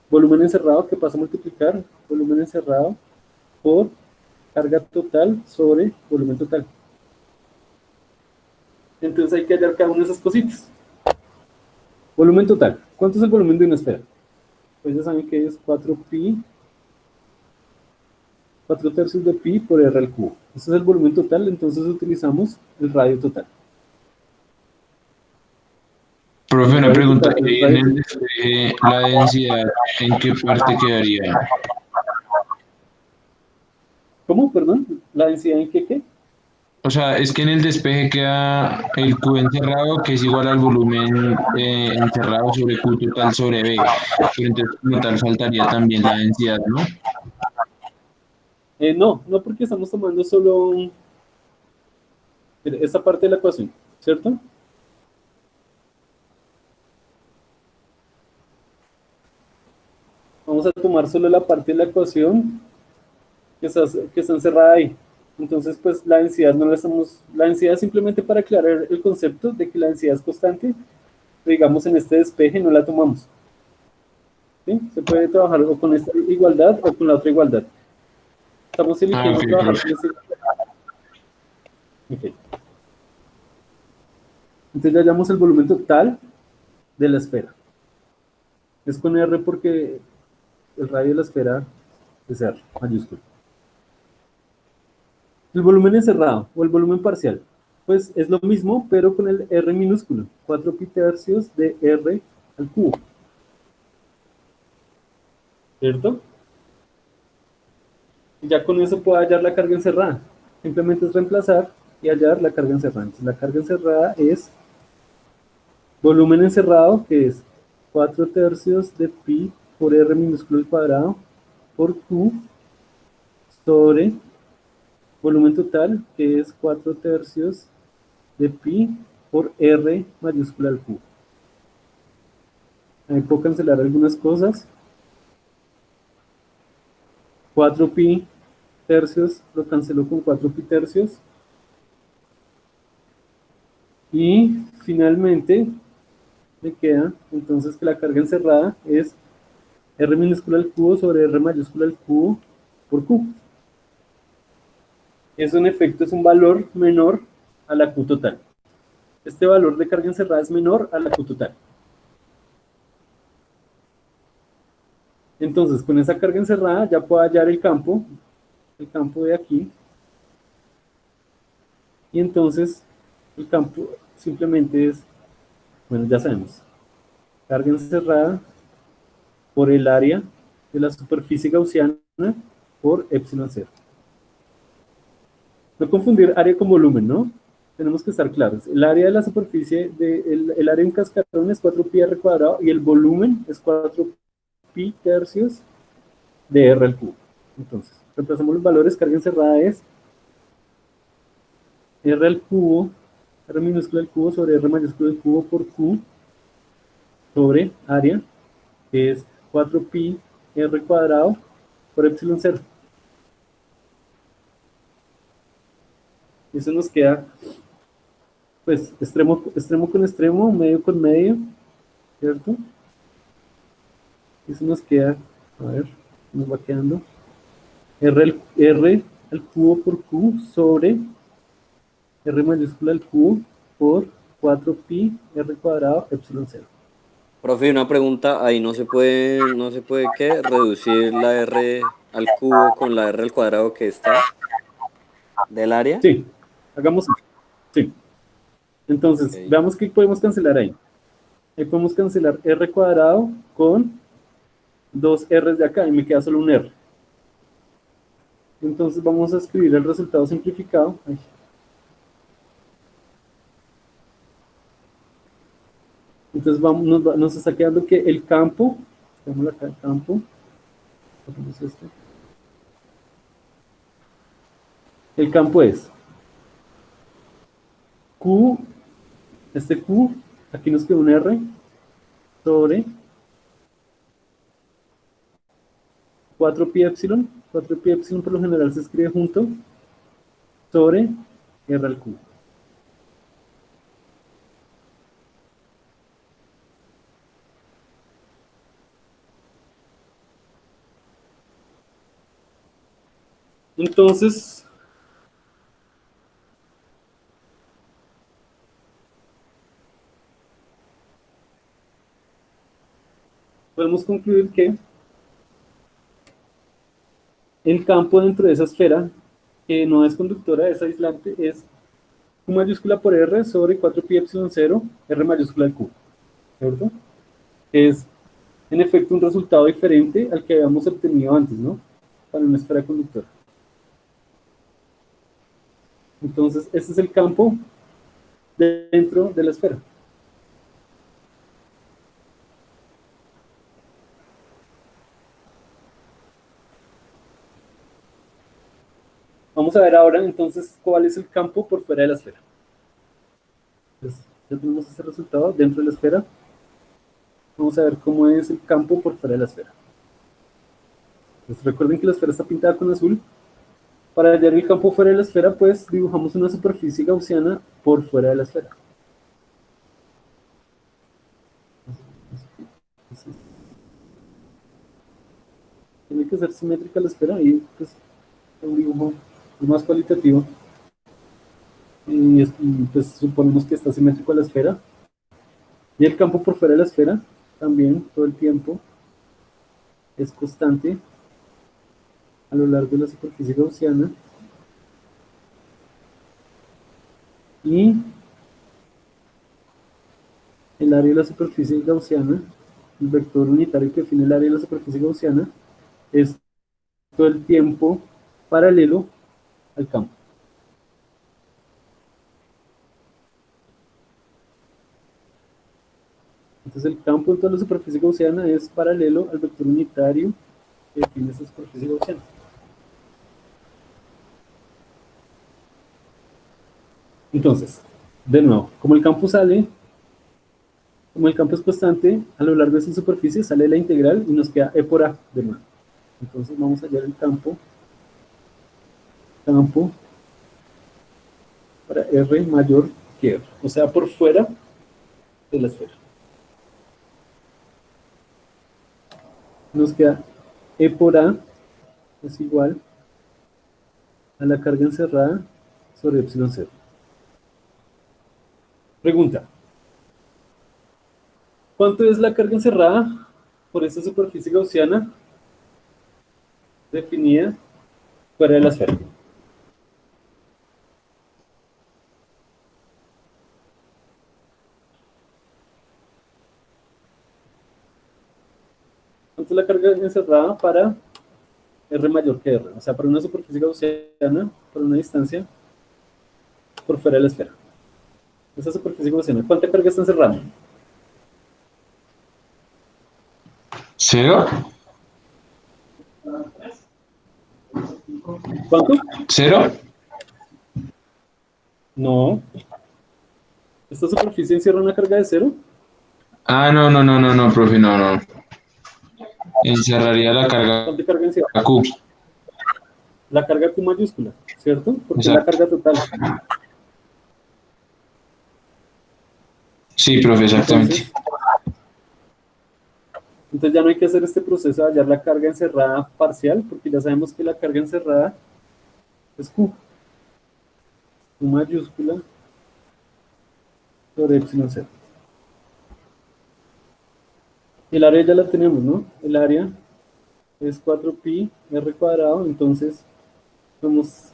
volumen encerrado que pasa a multiplicar volumen encerrado por carga total sobre volumen total. Entonces hay que hallar cada una de esas cositas. Volumen total. ¿Cuánto es el volumen de una esfera? Pues ya saben que es 4 tercios de pi por r al cubo. Este es el volumen total, entonces utilizamos el radio total. Profe, El una radio pregunta. total, el ¿Y en radio el total. despeje la densidad en qué parte quedaría? ¿Cómo? Perdón. ¿La densidad en qué? O sea, es que en el despeje queda el Q encerrado, que es igual al volumen encerrado sobre Q total sobre B. Pero entonces, como tal, faltaría también la densidad, ¿no? No, no porque estamos tomando solo esta parte de la ecuación, ¿cierto? Vamos a tomar solo la parte de la ecuación que está encerrada ahí. Entonces, pues la densidad no la estamos, la densidad simplemente para aclarar el concepto de que la densidad es constante, digamos en este despeje no la tomamos. ¿Sí? Se puede trabajar o con esta igualdad o con la otra igualdad. Estamos Ah, ok, eligiendo trabajar profe. con esta igualdad. Okay. Entonces ya hallamos el volumen total de la esfera. Es con R porque el radio de la esfera es R, mayúsculo. El volumen encerrado o el volumen parcial, pues es lo mismo, pero con el R minúsculo, 4 pi tercios de R al cubo. ¿Cierto? Y ya con eso puedo hallar la carga encerrada. Simplemente es reemplazar y hallar la carga encerrada. Entonces, la carga encerrada es volumen encerrado, que es 4 tercios de pi por R minúsculo al cuadrado por Q sobre volumen total, que es 4 tercios de pi por R mayúscula al cubo. Ahí puedo cancelar algunas cosas. 4 pi tercios lo cancelo con 4 pi tercios. Y finalmente me queda entonces que la carga encerrada es R minúscula al cubo sobre R mayúscula al cubo por Q. Eso en efecto es un valor menor a la Q total. Este valor de carga encerrada es menor a la Q total. Entonces, con esa carga encerrada ya puedo hallar el campo de aquí. Y entonces el campo simplemente es, bueno, ya sabemos, carga encerrada por el área de la superficie gaussiana por epsilon cero. No confundir área con volumen, ¿no? Tenemos que estar claros. El área de la superficie, el área de un cascarón es 4 pi r cuadrado y el volumen es 4 pi tercios de r al cubo. Entonces, reemplazamos los valores, carga encerrada es r al cubo, r minúscula al cubo sobre r mayúscula al cubo por q sobre área, que es 4 pi r cuadrado por epsilon cero. Eso nos queda, pues, extremo con extremo, medio con medio, ¿cierto? Eso nos queda, a ver, nos va quedando R al cubo por Q sobre R mayúscula al cubo por 4 pi R cuadrado epsilon cero. Profe, una pregunta, ahí no se puede ¿qué? Reducir la R al cubo con la R al cuadrado que está del área. Sí, hagamos eso. Sí. Entonces, Ok. veamos qué podemos cancelar ahí. Ahí podemos cancelar R cuadrado con dos R's de acá y me queda solo un R. Entonces vamos a escribir el resultado simplificado. Ay. Entonces nos está quedando que el campo, tenemos acá el campo, el campo es Q, este Q, aquí nos queda un R, sobre 4 pi epsilon, 4 pi epsilon por lo general se escribe junto, sobre R al cubo. Entonces, podemos concluir que el campo dentro de esa esfera, que no es conductora, es aislante, es Q mayúscula por R sobre 4 pi epsilon 0, R mayúscula al Q, ¿cierto? Es, en efecto, un resultado diferente al que habíamos obtenido antes, ¿no? Para una esfera conductora. Entonces, este es el campo dentro de la esfera. Vamos a ver ahora, entonces, cuál es el campo por fuera de la esfera. Entonces, ya tenemos ese resultado dentro de la esfera. Vamos a ver cómo es el campo por fuera de la esfera. Entonces, recuerden que la esfera está pintada con azul. Para hallar el campo fuera de la esfera, pues dibujamos una superficie gaussiana por fuera de la esfera. Tiene que ser simétrica la esfera y pues un dibujo más cualitativo. Y pues suponemos que está simétrico a la esfera. Y el campo por fuera de la esfera también todo el tiempo es constante a lo largo de la superficie gaussiana. Y el área de la superficie gaussiana, el vector unitario que define el área de la superficie gaussiana, es todo el tiempo paralelo al campo. Entonces el campo en toda la superficie gaussiana es paralelo al vector unitario que define esa superficie gaussiana. Entonces, de nuevo, como el campo es constante, a lo largo de esa superficie sale la integral y nos queda E por A de nuevo. Entonces vamos a hallar el campo para R mayor que R, o sea, por fuera de la esfera. Nos queda E por A es igual a la carga encerrada sobre epsilon 0. Pregunta: ¿cuánto es la carga encerrada por esta superficie gaussiana definida fuera de la esfera? ¿Cuánto es la carga encerrada para R mayor que R? O sea, para una superficie gaussiana, para una distancia por fuera de la esfera. Esa superficie gaussiana, ¿cuánta carga está encerrada? ¿Cero? ¿Cuánto? ¿Cero? No. ¿Esta superficie encierra una carga de cero? Ah, no, no, no, no, no, profe, no, no. Encerraría la carga ¿Cuánta carga encierra? Q. La carga Q mayúscula, ¿cierto? Porque es la Exacto. carga total. Sí, profe, exactamente. Entonces ya no hay que hacer este proceso de hallar la carga encerrada parcial, porque ya sabemos que la carga encerrada es Q. Q mayúscula sobre epsilon 0. El área ya la tenemos, ¿no? El área es 4 pi r cuadrado, entonces vamos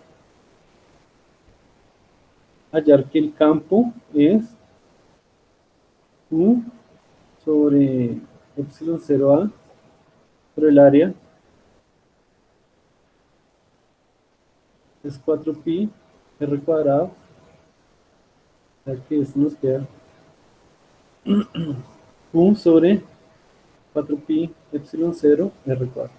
a hallar que el campo es Q sobre epsilon 0a por el área es 4 pi r cuadrado, o sea que esto nos queda Q sobre 4 pi epsilon 0 r cuadrado.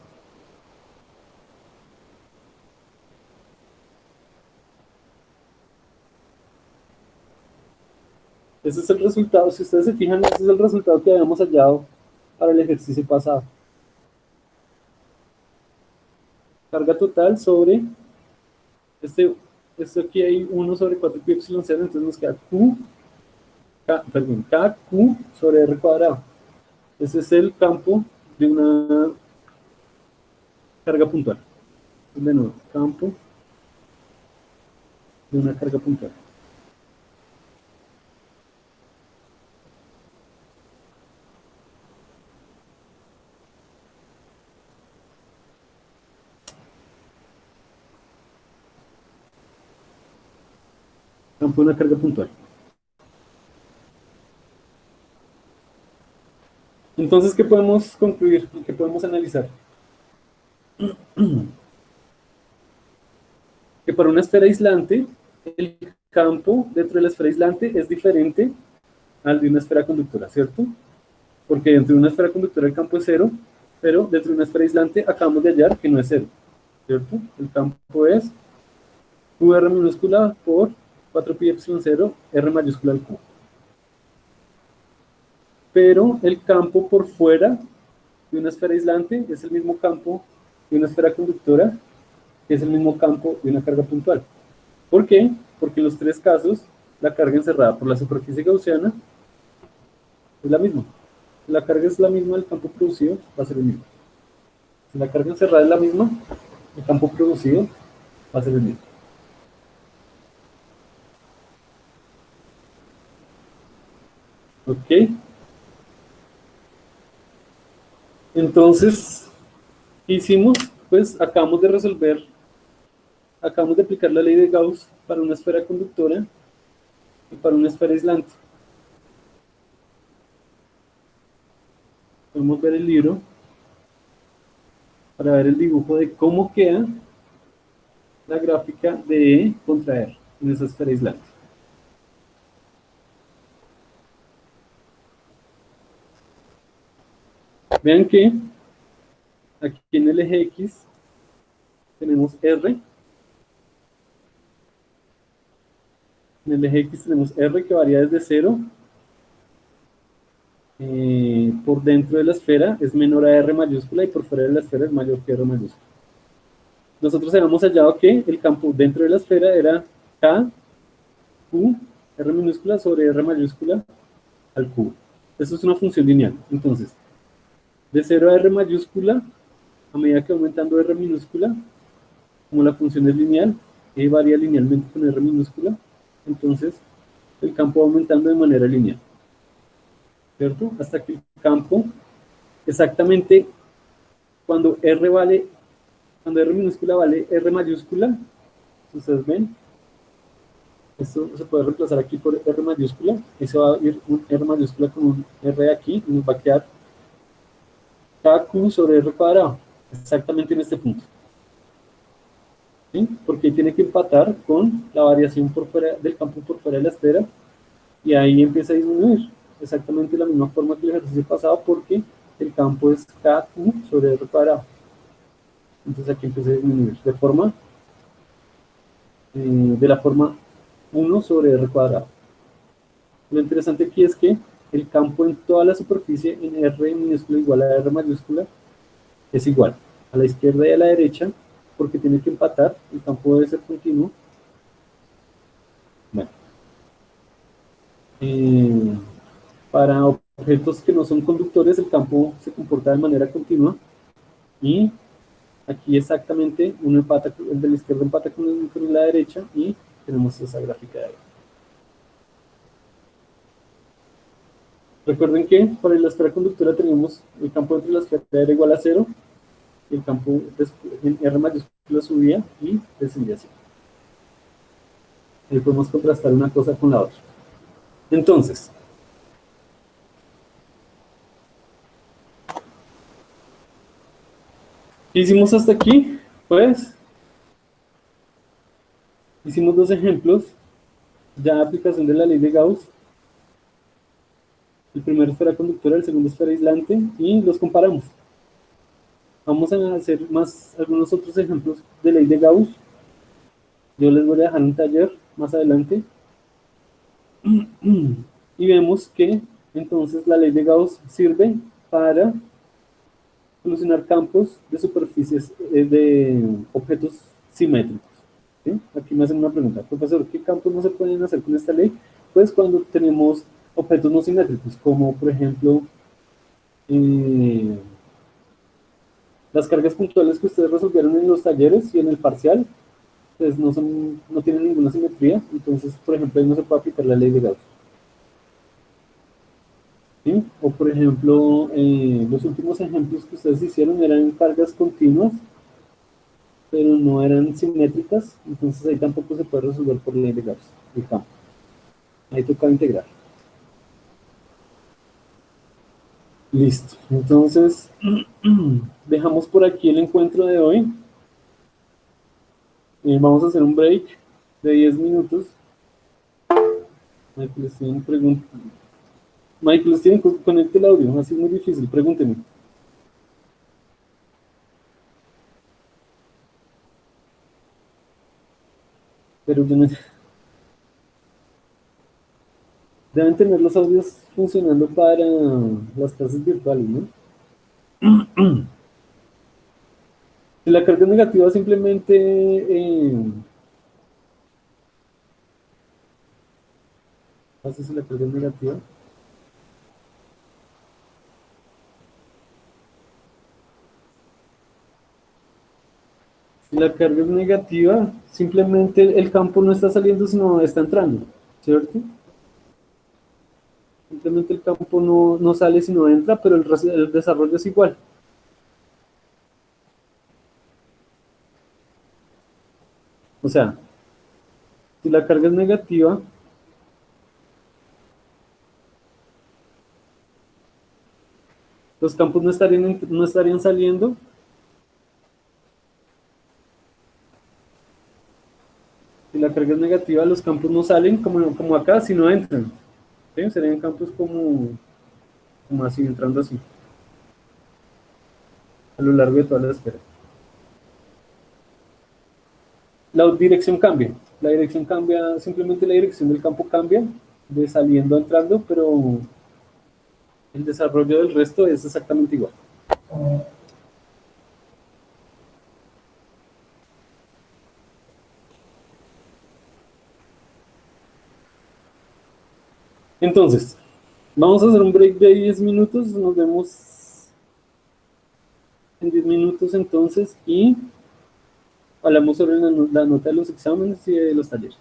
Ese es el resultado, si ustedes se fijan, ese es el resultado que habíamos hallado para el ejercicio pasado. Carga total sobre, este aquí hay 1 sobre 4 pi epsilon 0, entonces nos queda KQ sobre R cuadrado. Ese es el campo de una carga puntual. De nuevo, campo de una carga puntual. campo de una carga puntual. Entonces, ¿qué podemos concluir? ¿Qué podemos analizar? Que para una esfera aislante, el campo dentro de la esfera aislante es diferente al de una esfera conductora, ¿cierto? Porque dentro de una esfera conductora el campo es cero, pero dentro de una esfera aislante acabamos de hallar que no es cero, ¿cierto? El campo es QR minúscula por 4pi epsilon 0, R mayúscula al cubo. Pero el campo por fuera de una esfera aislante es el mismo campo de una esfera conductora, que es el mismo campo de una carga puntual. ¿Por qué? Porque en los tres casos la carga encerrada por la superficie gaussiana es la misma. Si la carga es la misma, el campo producido va a ser el mismo. Si la carga encerrada es la misma, el campo producido va a ser el mismo. ¿Ok? Entonces, ¿qué hicimos? Pues acabamos de aplicar la ley de Gauss para una esfera conductora y para una esfera aislante. Podemos ver el libro para ver el dibujo de cómo queda la gráfica de E contra R en esa esfera aislante. Vean que aquí en el eje X tenemos R. En el eje X tenemos R que varía desde 0. Por dentro de la esfera es menor a R mayúscula y por fuera de la esfera es mayor que R mayúscula. Nosotros habíamos hallado que el campo dentro de la esfera era K, Q, R minúscula sobre R mayúscula al cubo. Eso es una función lineal. Entonces, de 0 a R mayúscula, a medida que va aumentando R minúscula, como la función es lineal, E varía linealmente con R minúscula, entonces el campo va aumentando de manera lineal, ¿cierto? Hasta que el campo, exactamente cuando R minúscula vale R mayúscula, ustedes ven, esto se puede reemplazar aquí por R mayúscula, y se va a ir un R mayúscula con un R aquí, y nos va a quedar KQ sobre R cuadrado, exactamente en este punto. ¿Sí? Porque tiene que empatar con la variación por fuera del campo por fuera de la esfera, y ahí empieza a disminuir, exactamente de la misma forma que el ejercicio pasado, porque el campo es KQ sobre R cuadrado. Entonces aquí empieza a disminuir de la forma 1 sobre R cuadrado. Lo interesante aquí es que el campo en toda la superficie en R minúscula igual a R mayúscula es igual a la izquierda y a la derecha, porque tiene que empatar, el campo debe ser continuo. Bueno, para objetos que no son conductores, el campo se comporta de manera continua, y aquí exactamente uno empata, el de la izquierda empata con el de la derecha, y tenemos esa gráfica de ahí. Recuerden que para la esfera conductora tenemos el campo entre la esfera era igual a 0, y el campo en R mayúscula subía y descendía así. Ahí podemos contrastar una cosa con la otra. Entonces, ¿qué hicimos hasta aquí? Pues, hicimos dos ejemplos ya de aplicación de la ley de Gauss. El primero esfera conductora, el segundo esfera aislante, y los comparamos. Vamos a hacer algunos otros ejemplos de ley de Gauss. Yo les voy a dejar un taller más adelante. Y vemos que entonces la ley de Gauss sirve para solucionar campos de superficies de objetos simétricos. ¿Sí? Aquí me hacen una pregunta: profesor, ¿qué campos no se pueden hacer con esta ley? Pues cuando tenemos objetos no simétricos, como por ejemplo las cargas puntuales que ustedes resolvieron en los talleres y en el parcial, pues no tienen ninguna simetría, entonces por ejemplo ahí no se puede aplicar la ley de Gauss. ¿Sí? O por ejemplo, los últimos ejemplos que ustedes hicieron eran cargas continuas, pero no eran simétricas, entonces ahí tampoco se puede resolver por ley de Gauss el campo. Ahí toca integrar. Listo. Entonces, dejamos por aquí el encuentro de hoy. Vamos a hacer un break de 10 minutos. Michael Steven pregunta. Michael Steven, conecte el audio. Así es muy difícil. Pregúnteme. Pero yo no... Deben tener los audios funcionando para las clases virtuales, ¿no? Si la carga es negativa, simplemente así si la carga es negativa. Si la carga es negativa, simplemente el campo no está saliendo, sino está entrando, ¿cierto? Simplemente el campo no sale, sino entra, pero el desarrollo es igual. O sea, si la carga es negativa, los campos no estarían saliendo. Si la carga es negativa, los campos no salen como acá, sino entran. ¿Sí? Serían campos como así, entrando así, a lo largo de toda la esfera. La dirección cambia. La dirección cambia, simplemente la dirección del campo cambia, de saliendo a entrando, pero el desarrollo del resto es exactamente igual. Entonces, vamos a hacer un break de 10 minutos, nos vemos en 10 minutos entonces y hablamos sobre la nota de los exámenes y de los talleres.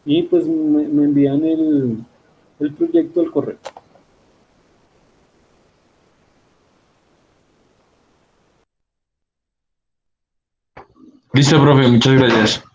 Y pues me envían el proyecto al correo. Listo, profe, muchas gracias.